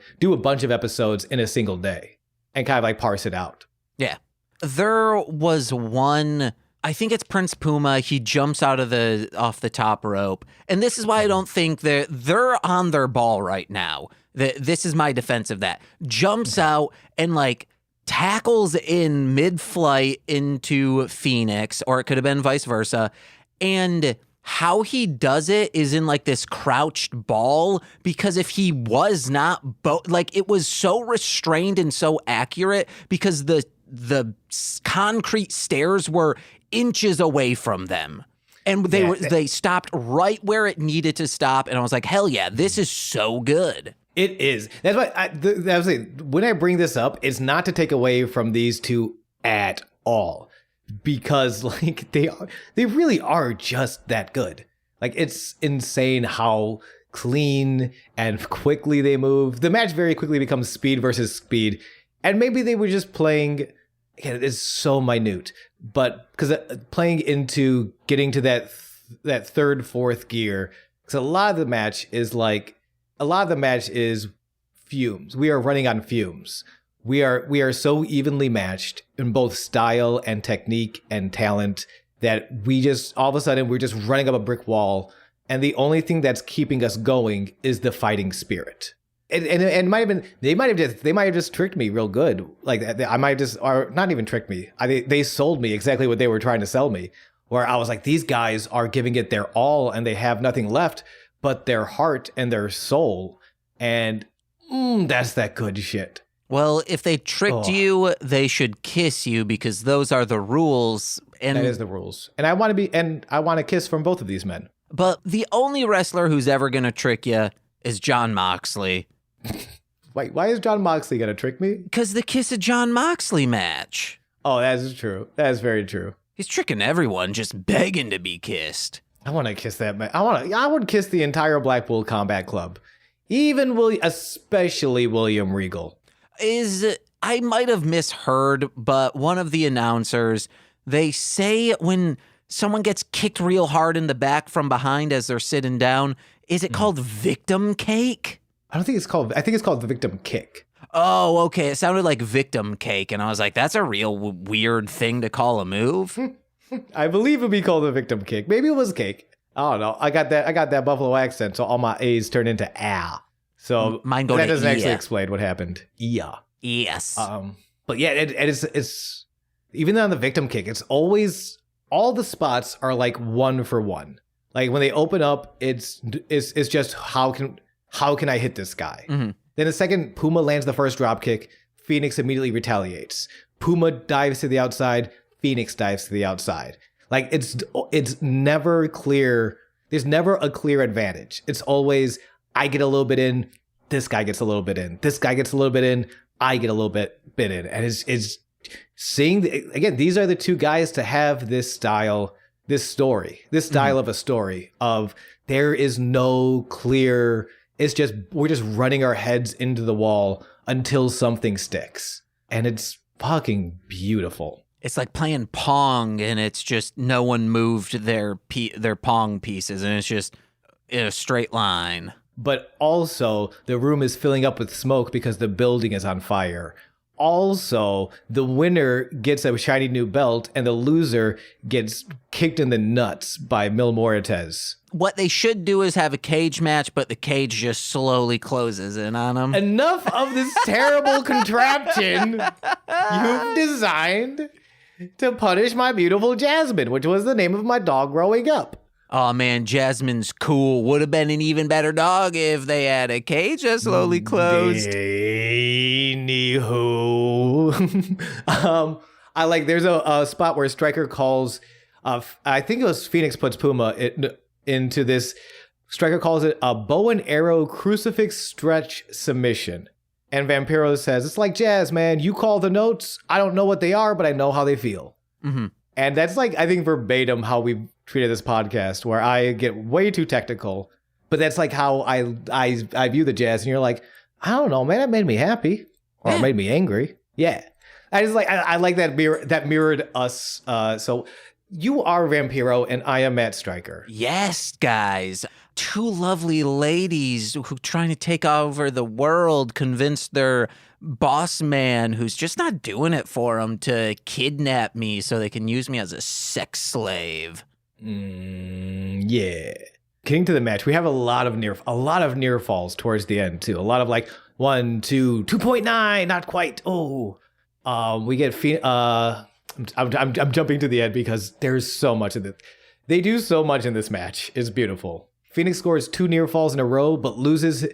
episodes in a single day and kind of like parse it out. Yeah. There was one, I think it's Prince Puma. He jumps out of off the top rope. And this is why I don't think they're on their ball right now. This is my defense of that. Jumps out and like tackles in mid-flight into Phenix, or it could have been vice versa. And how he does it is in like this crouched ball, because if he was not like it was so restrained and so accurate because the concrete stairs were inches away from them. And they stopped right where it needed to stop. And I was like, hell yeah, this is so good. It is. That's why I was saying, when I bring this up, it's not to take away from these two at all, because like they really are just that good. Like it's insane how clean and quickly they move. The match very quickly becomes speed versus speed, and maybe they were just playing. Again, it's so minute, but because playing into getting to that third, fourth gear, because a lot of the match is fumes. We are running on fumes. We are so evenly matched in both style and technique and talent that we just all of a sudden we're just running up a brick wall, and the only thing that's keeping us going is the fighting spirit. And it might have been they might have just tricked me real good. Like I might just, or not even tricked me. They sold me exactly what they were trying to sell me. Where I was like, these guys are giving it their all and they have nothing left but their heart and their soul, and that's that good shit. Well, if they tricked you, they should kiss you, because those are the rules. And that is the rules. And I want to kiss from both of these men. But the only wrestler who's ever going to trick you is Jon Moxley. Wait, why is Jon Moxley going to trick me? Because the Kiss of Jon Moxley match. Oh, that is true. That is very true. He's tricking everyone, just begging to be kissed. I want to kiss that man. I would kiss the entire Blackpool Combat Club. Especially William Regal. I might have misheard, but one of the announcers, they say when someone gets kicked real hard in the back from behind as they're sitting down, is it called victim cake? I think it's called the victim kick. Oh, okay. It sounded like victim cake, and I was like, that's a real weird thing to call a move. I believe it'd be called the victim kick. Maybe it was cake. I don't know. I got that Buffalo accent, so all my A's turn into ah. So mine go that to doesn't actually yeah. explain what happened. Yeah. Yes. But yeah, it's even on the victim kick, it's always all the spots are like 1 for 1. Like when they open up, it's just how can I hit this guy? Mm-hmm. Then the second Puma lands the first drop kick, Phenix immediately retaliates. Puma dives to the outside, Phenix dives to the outside. Like it's never clear. There's never a clear advantage. It's always I get a little bit in, this guy gets a little bit in, this guy gets a little bit in, I get a little bit in, and it's seeing again. These are the two guys to have this style of a story of there is no clear. It's just we're just running our heads into the wall until something sticks, and it's fucking beautiful. It's like playing Pong, and it's just no one moved their Pong pieces, and it's just in a straight line. But also, the room is filling up with smoke because the building is on fire. Also, the winner gets a shiny new belt, and the loser gets kicked in the nuts by Mil Moritez. What they should do is have a cage match, but the cage just slowly closes in on them. Enough of this terrible contraption you've designed to punish my beautiful Jasmine, which was the name of my dog growing up. Oh man, Jasmine's cool. Would have been an even better dog if they had a cage that slowly closed. Anywho. I like, there's a spot where Stryker calls, I think it was Phenix puts Puma into this. Stryker calls it a bow and arrow crucifix stretch submission. And Vampiro says, it's like jazz, man. You call the notes. I don't know what they are, but I know how they feel. Mm-hmm. And that's like, I think verbatim how we've treated this podcast, where I get way too technical, but that's like how I view the jazz. And you're like, I don't know, man, it made me happy or it made me angry. Yeah. I just like, I like that mirrored us. So you are Vampiro and I am Matt Stryker. Yes, guys. Two lovely ladies who trying to take over the world convinced their boss man, who's just not doing it for them, to kidnap me so they can use me as a sex slave. Yeah. Getting to the match, we have a lot of near falls towards the end too. A lot of like 1, 2, 2.9, not quite. Oh, we get I'm jumping to the end because there's so much of it. They do so much in this match. It's beautiful. Phenix scores 2 near falls in a row, but loses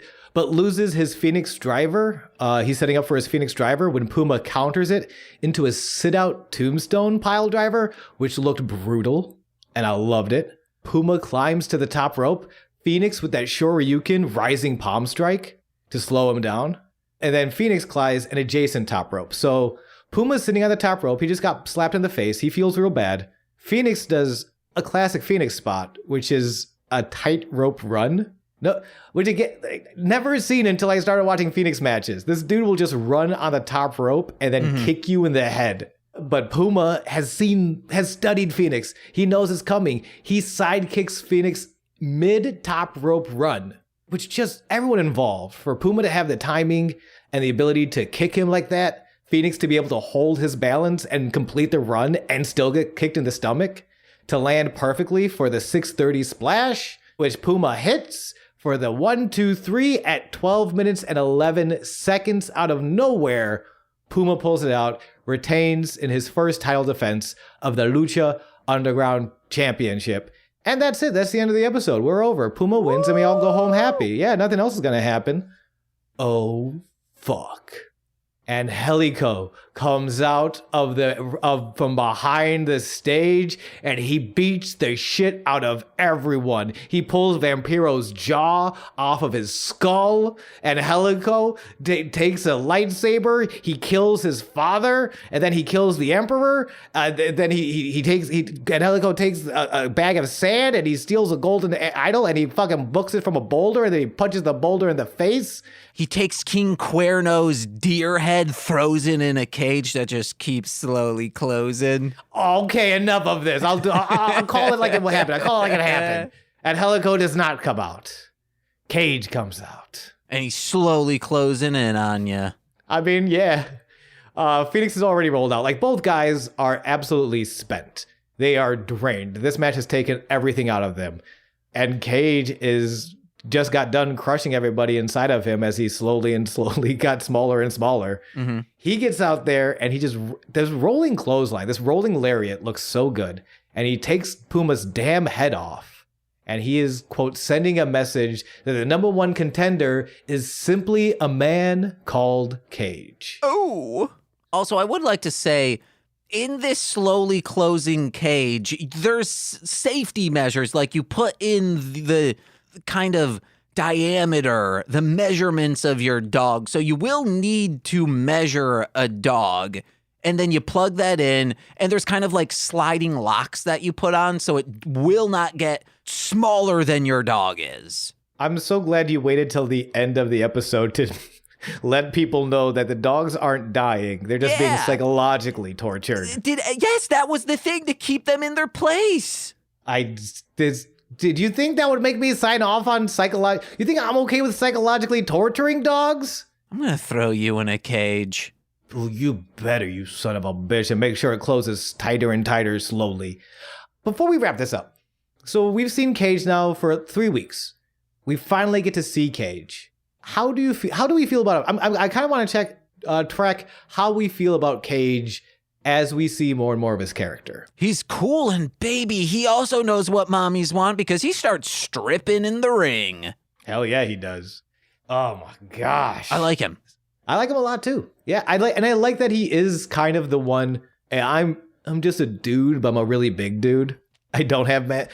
his Phoenix driver. He's setting up for his Phoenix driver when Puma counters it into a sit-out tombstone pile driver, which looked brutal, and I loved it. Puma climbs to the top rope. Phenix with that Shoryuken rising palm strike to slow him down. And then Phenix climbs an adjacent top rope. So Puma's sitting on the top rope. He just got slapped in the face. He feels real bad. Phenix does a classic Phenix spot, which is a tightrope run. No, which again, never seen until I started watching Phenix matches. This dude will just run on the top rope and then kick you in the head. But Puma has studied Phenix. He knows it's coming. He sidekicks Phenix mid top rope run, which just everyone involved, for Puma to have the timing and the ability to kick him like that, Phenix to be able to hold his balance and complete the run and still get kicked in the stomach, to land perfectly for the 630 splash, which Puma hits for the 1, 2, 3 at 12 minutes and 11 seconds out of nowhere. Puma pulls it out, retains in his first title defense of the Lucha Underground Championship. And that's it. That's the end of the episode. We're over. Puma wins and we all go home happy. Yeah, nothing else is going to happen. Oh, fuck. and Helico comes out from behind the stage, and he beats the shit out of everyone. He pulls Vampiro's jaw off of his skull, and Helico takes a lightsaber. He kills his father, and then he kills the Emperor. Then Helico takes a bag of sand, and he steals a golden idol, and he fucking books it from a boulder, and then he punches the boulder in the face. He takes King Cuerno's deer head, throws it in a cage that just keeps slowly closing. Okay, enough of this. I'll call it like it happened. I'll call it like it happened. And Helico does not come out. Cage comes out. And he's slowly closing in on you. I mean, yeah. Phenix is already rolled out. Like, both guys are absolutely spent. They are drained. This match has taken everything out of them. And Cage just got done crushing everybody inside of him as he slowly got smaller and smaller. Mm-hmm. He gets out there and this rolling clothesline, this rolling lariat looks so good. And he takes Puma's damn head off. And he is, quote, sending a message that the number one contender is simply a man called Cage. Oh. Also, I would like to say, in this slowly closing cage, there's safety measures. Like, you put in the kind of diameter, the measurements of your dog. So you will need to measure a dog, and then you plug that in, and there's kind of like sliding locks that you put on so it will not get smaller than your dog is. I'm so glad you waited till the end of the episode to let people know that the dogs aren't dying. They're just being psychologically tortured. Yes, that was the thing, to keep them in their place. Did you think that would make me sign off on You think I'm okay with psychologically torturing dogs? I'm gonna throw you in a cage. Well, you better, you son of a bitch, and make sure it closes tighter and tighter slowly. Before we wrap this up, so we've seen Cage now for 3 weeks. We finally get to see Cage. How do we feel about him? I kind of want to track how we feel about Cage as we see more and more of his character. He's cool, and baby, he also knows what mommies want because he starts stripping in the ring. Hell yeah, he does. Oh my gosh. I like him. I like him a lot too. Yeah, I like that he is kind of the one. And I'm just a dude, but I'm a really big dude. I don't have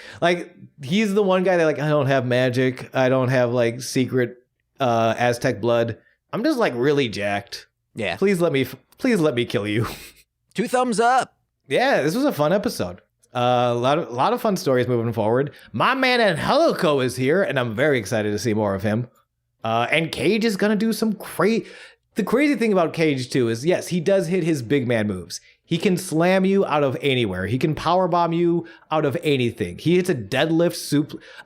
he's the one guy that I don't have magic. I don't have secret Aztec blood. I'm just really jacked. Yeah. Please let me kill you. 2 thumbs up. Yeah, this was a fun episode. A lot of fun stories moving forward. My man Angelico is here, and I'm very excited to see more of him. And Cage is gonna do some The crazy thing about Cage too is, yes, he does hit his big man moves. He can slam you out of anywhere. He can powerbomb you out of anything. He hits a deadlift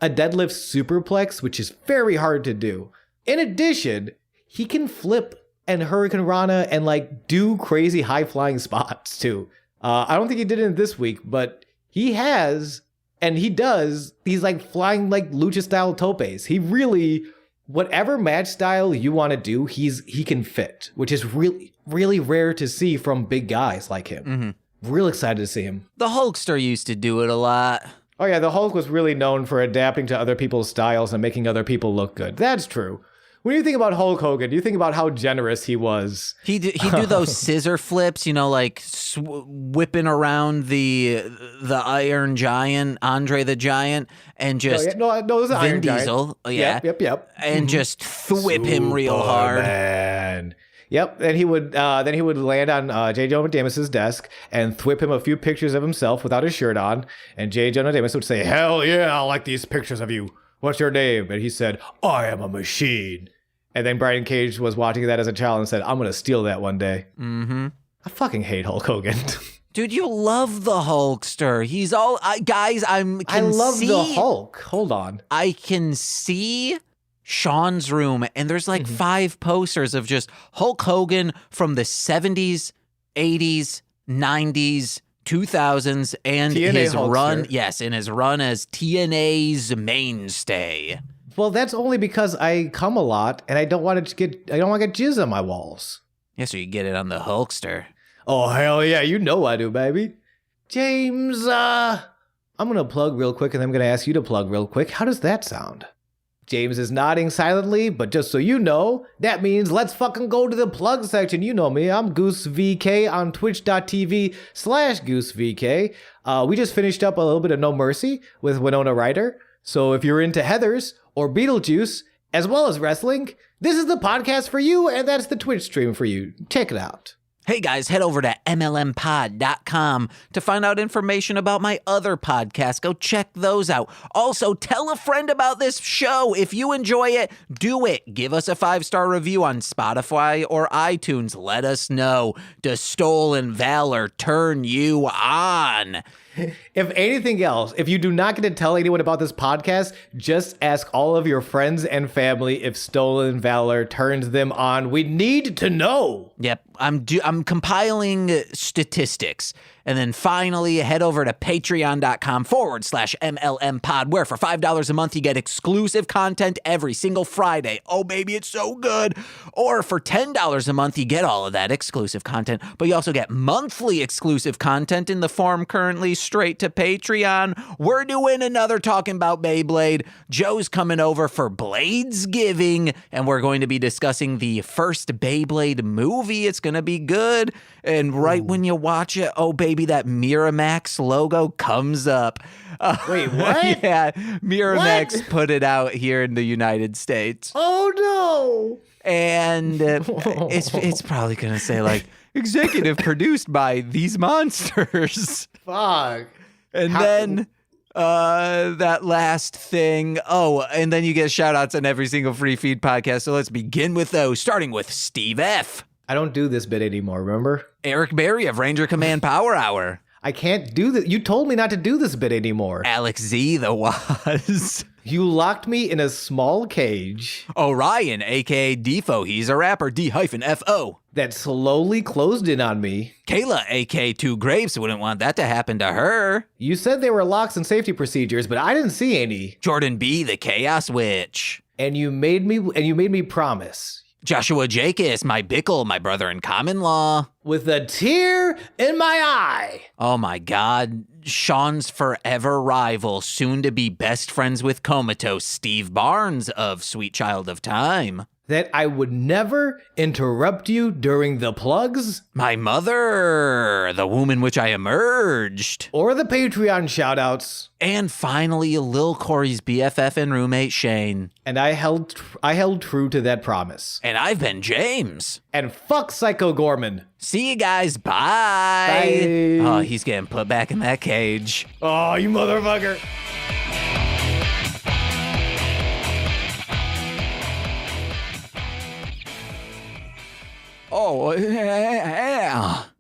superplex, which is very hard to do. In addition, he can flip and Hurricane Rana and do crazy high flying spots too. I don't think he did it this week, but he has, and he does. He's flying lucha style topes. He really, whatever match style you want to do, he can fit, which is really, really rare to see from big guys like him. Mm-hmm. Real excited to see him. The Hulkster used to do it a lot. Oh yeah, the Hulk was really known for adapting to other people's styles and making other people look good. That's true. When you think about Hulk Hogan, you think about how generous he was. He'd do those scissor flips, whipping around the Iron Giant, Andre the Giant, and just no, it was Vin Iron Diesel, Giant. Yep, and just whip him real hard. Man. Yep, and he would land on J. Jonah James's desk and thwip him a few pictures of himself without his shirt on, and J. Jonah James would say, "Hell yeah, I like these pictures of you. What's your name?" And he said, "I am a machine." And then Brian Cage was watching that as a child and said, "I'm going to steal that one day." Mm-hmm. I fucking hate Hulk Hogan. Dude, you love the Hulkster. He's all... guys, I love the Hulk. Hold on. I can see Sean's room, and there's 5 posters of just Hulk Hogan from the 70s, 80s, 90s, 2000s, and TNA his Hulkster. run... Yes, in his run as TNA's mainstay. Well, that's only because I come a lot, and I don't want to get jizz on my walls. Yeah, so you get it on the Hulkster. Oh, hell yeah, you know I do, baby. James, I'm going to plug real quick, and then I'm going to ask you to plug real quick. How does that sound? James is nodding silently, but just so you know, that means let's fucking go to the plug section. You know me, I'm GooseVK on twitch.tv/GooseVK. We just finished up a little bit of No Mercy with Winona Ryder. So if you're into Heathers or Beetlejuice, as well as wrestling, this is the podcast for you, and that's the Twitch stream for you. Check it out. Hey guys, head over to MLMpod.com to find out information about my other podcasts. Go check those out. Also, tell a friend about this show. If you enjoy it, do it. Give us a 5-star review on Spotify or iTunes. Let us know. Does stolen valor turn you on? If anything else, if you do not get to tell anyone about this podcast, just ask all of your friends and family if stolen valor turns them on. We need to know. Yep, I'm compiling statistics. And then finally, head over to patreon.com/MLMpod, where for $5 a month, you get exclusive content every single Friday. Oh, baby, it's so good. Or for $10 a month, you get all of that exclusive content, but you also get monthly exclusive content in the form currently straight to Patreon. We're doing another Talking About Beyblade. Joe's coming over for Bladesgiving, and we're going to be discussing the first Beyblade movie. It's going to be good. And right when you watch it, oh, baby, that Miramax logo comes up. Wait, what? Yeah, Miramax put it out here in the United States. Oh, no. And it's probably going to say, like, executive produced by these monsters. Fuck. And then that last thing. Oh, and then you get shout outs on every single free feed podcast. So let's begin with those, starting with Steve F. I don't do this bit anymore, remember? Eric Berry of Ranger Command Power Hour. I can't do this. You told me not to do this bit anymore. Alex Z, the was. You locked me in a small cage. Orion, a.k.a. Defo, he's a rapper, D-F-O. That slowly closed in on me. Kayla, a.k.a. Two Grapes, wouldn't want that to happen to her. You said there were locks and safety procedures, but I didn't see any. Jordan B, the Chaos Witch. And you made me promise. Joshua Jacobs, my Bickle, my brother in common law. With a tear in my eye. Oh my God. Sean's forever rival, soon to be best friends with Comatose, Steve Barnes of Sweet Child of Time. That I would never interrupt you during the plugs. My mother, the womb in which I emerged. Or the Patreon shoutouts. And finally, Lil Corey's BFF and roommate, Shane. And I held true to that promise. And I've been James. And fuck Psycho Gorman. See you guys. Bye. Bye. Oh, he's getting put back in that cage. Oh, you motherfucker. Oh, yeah.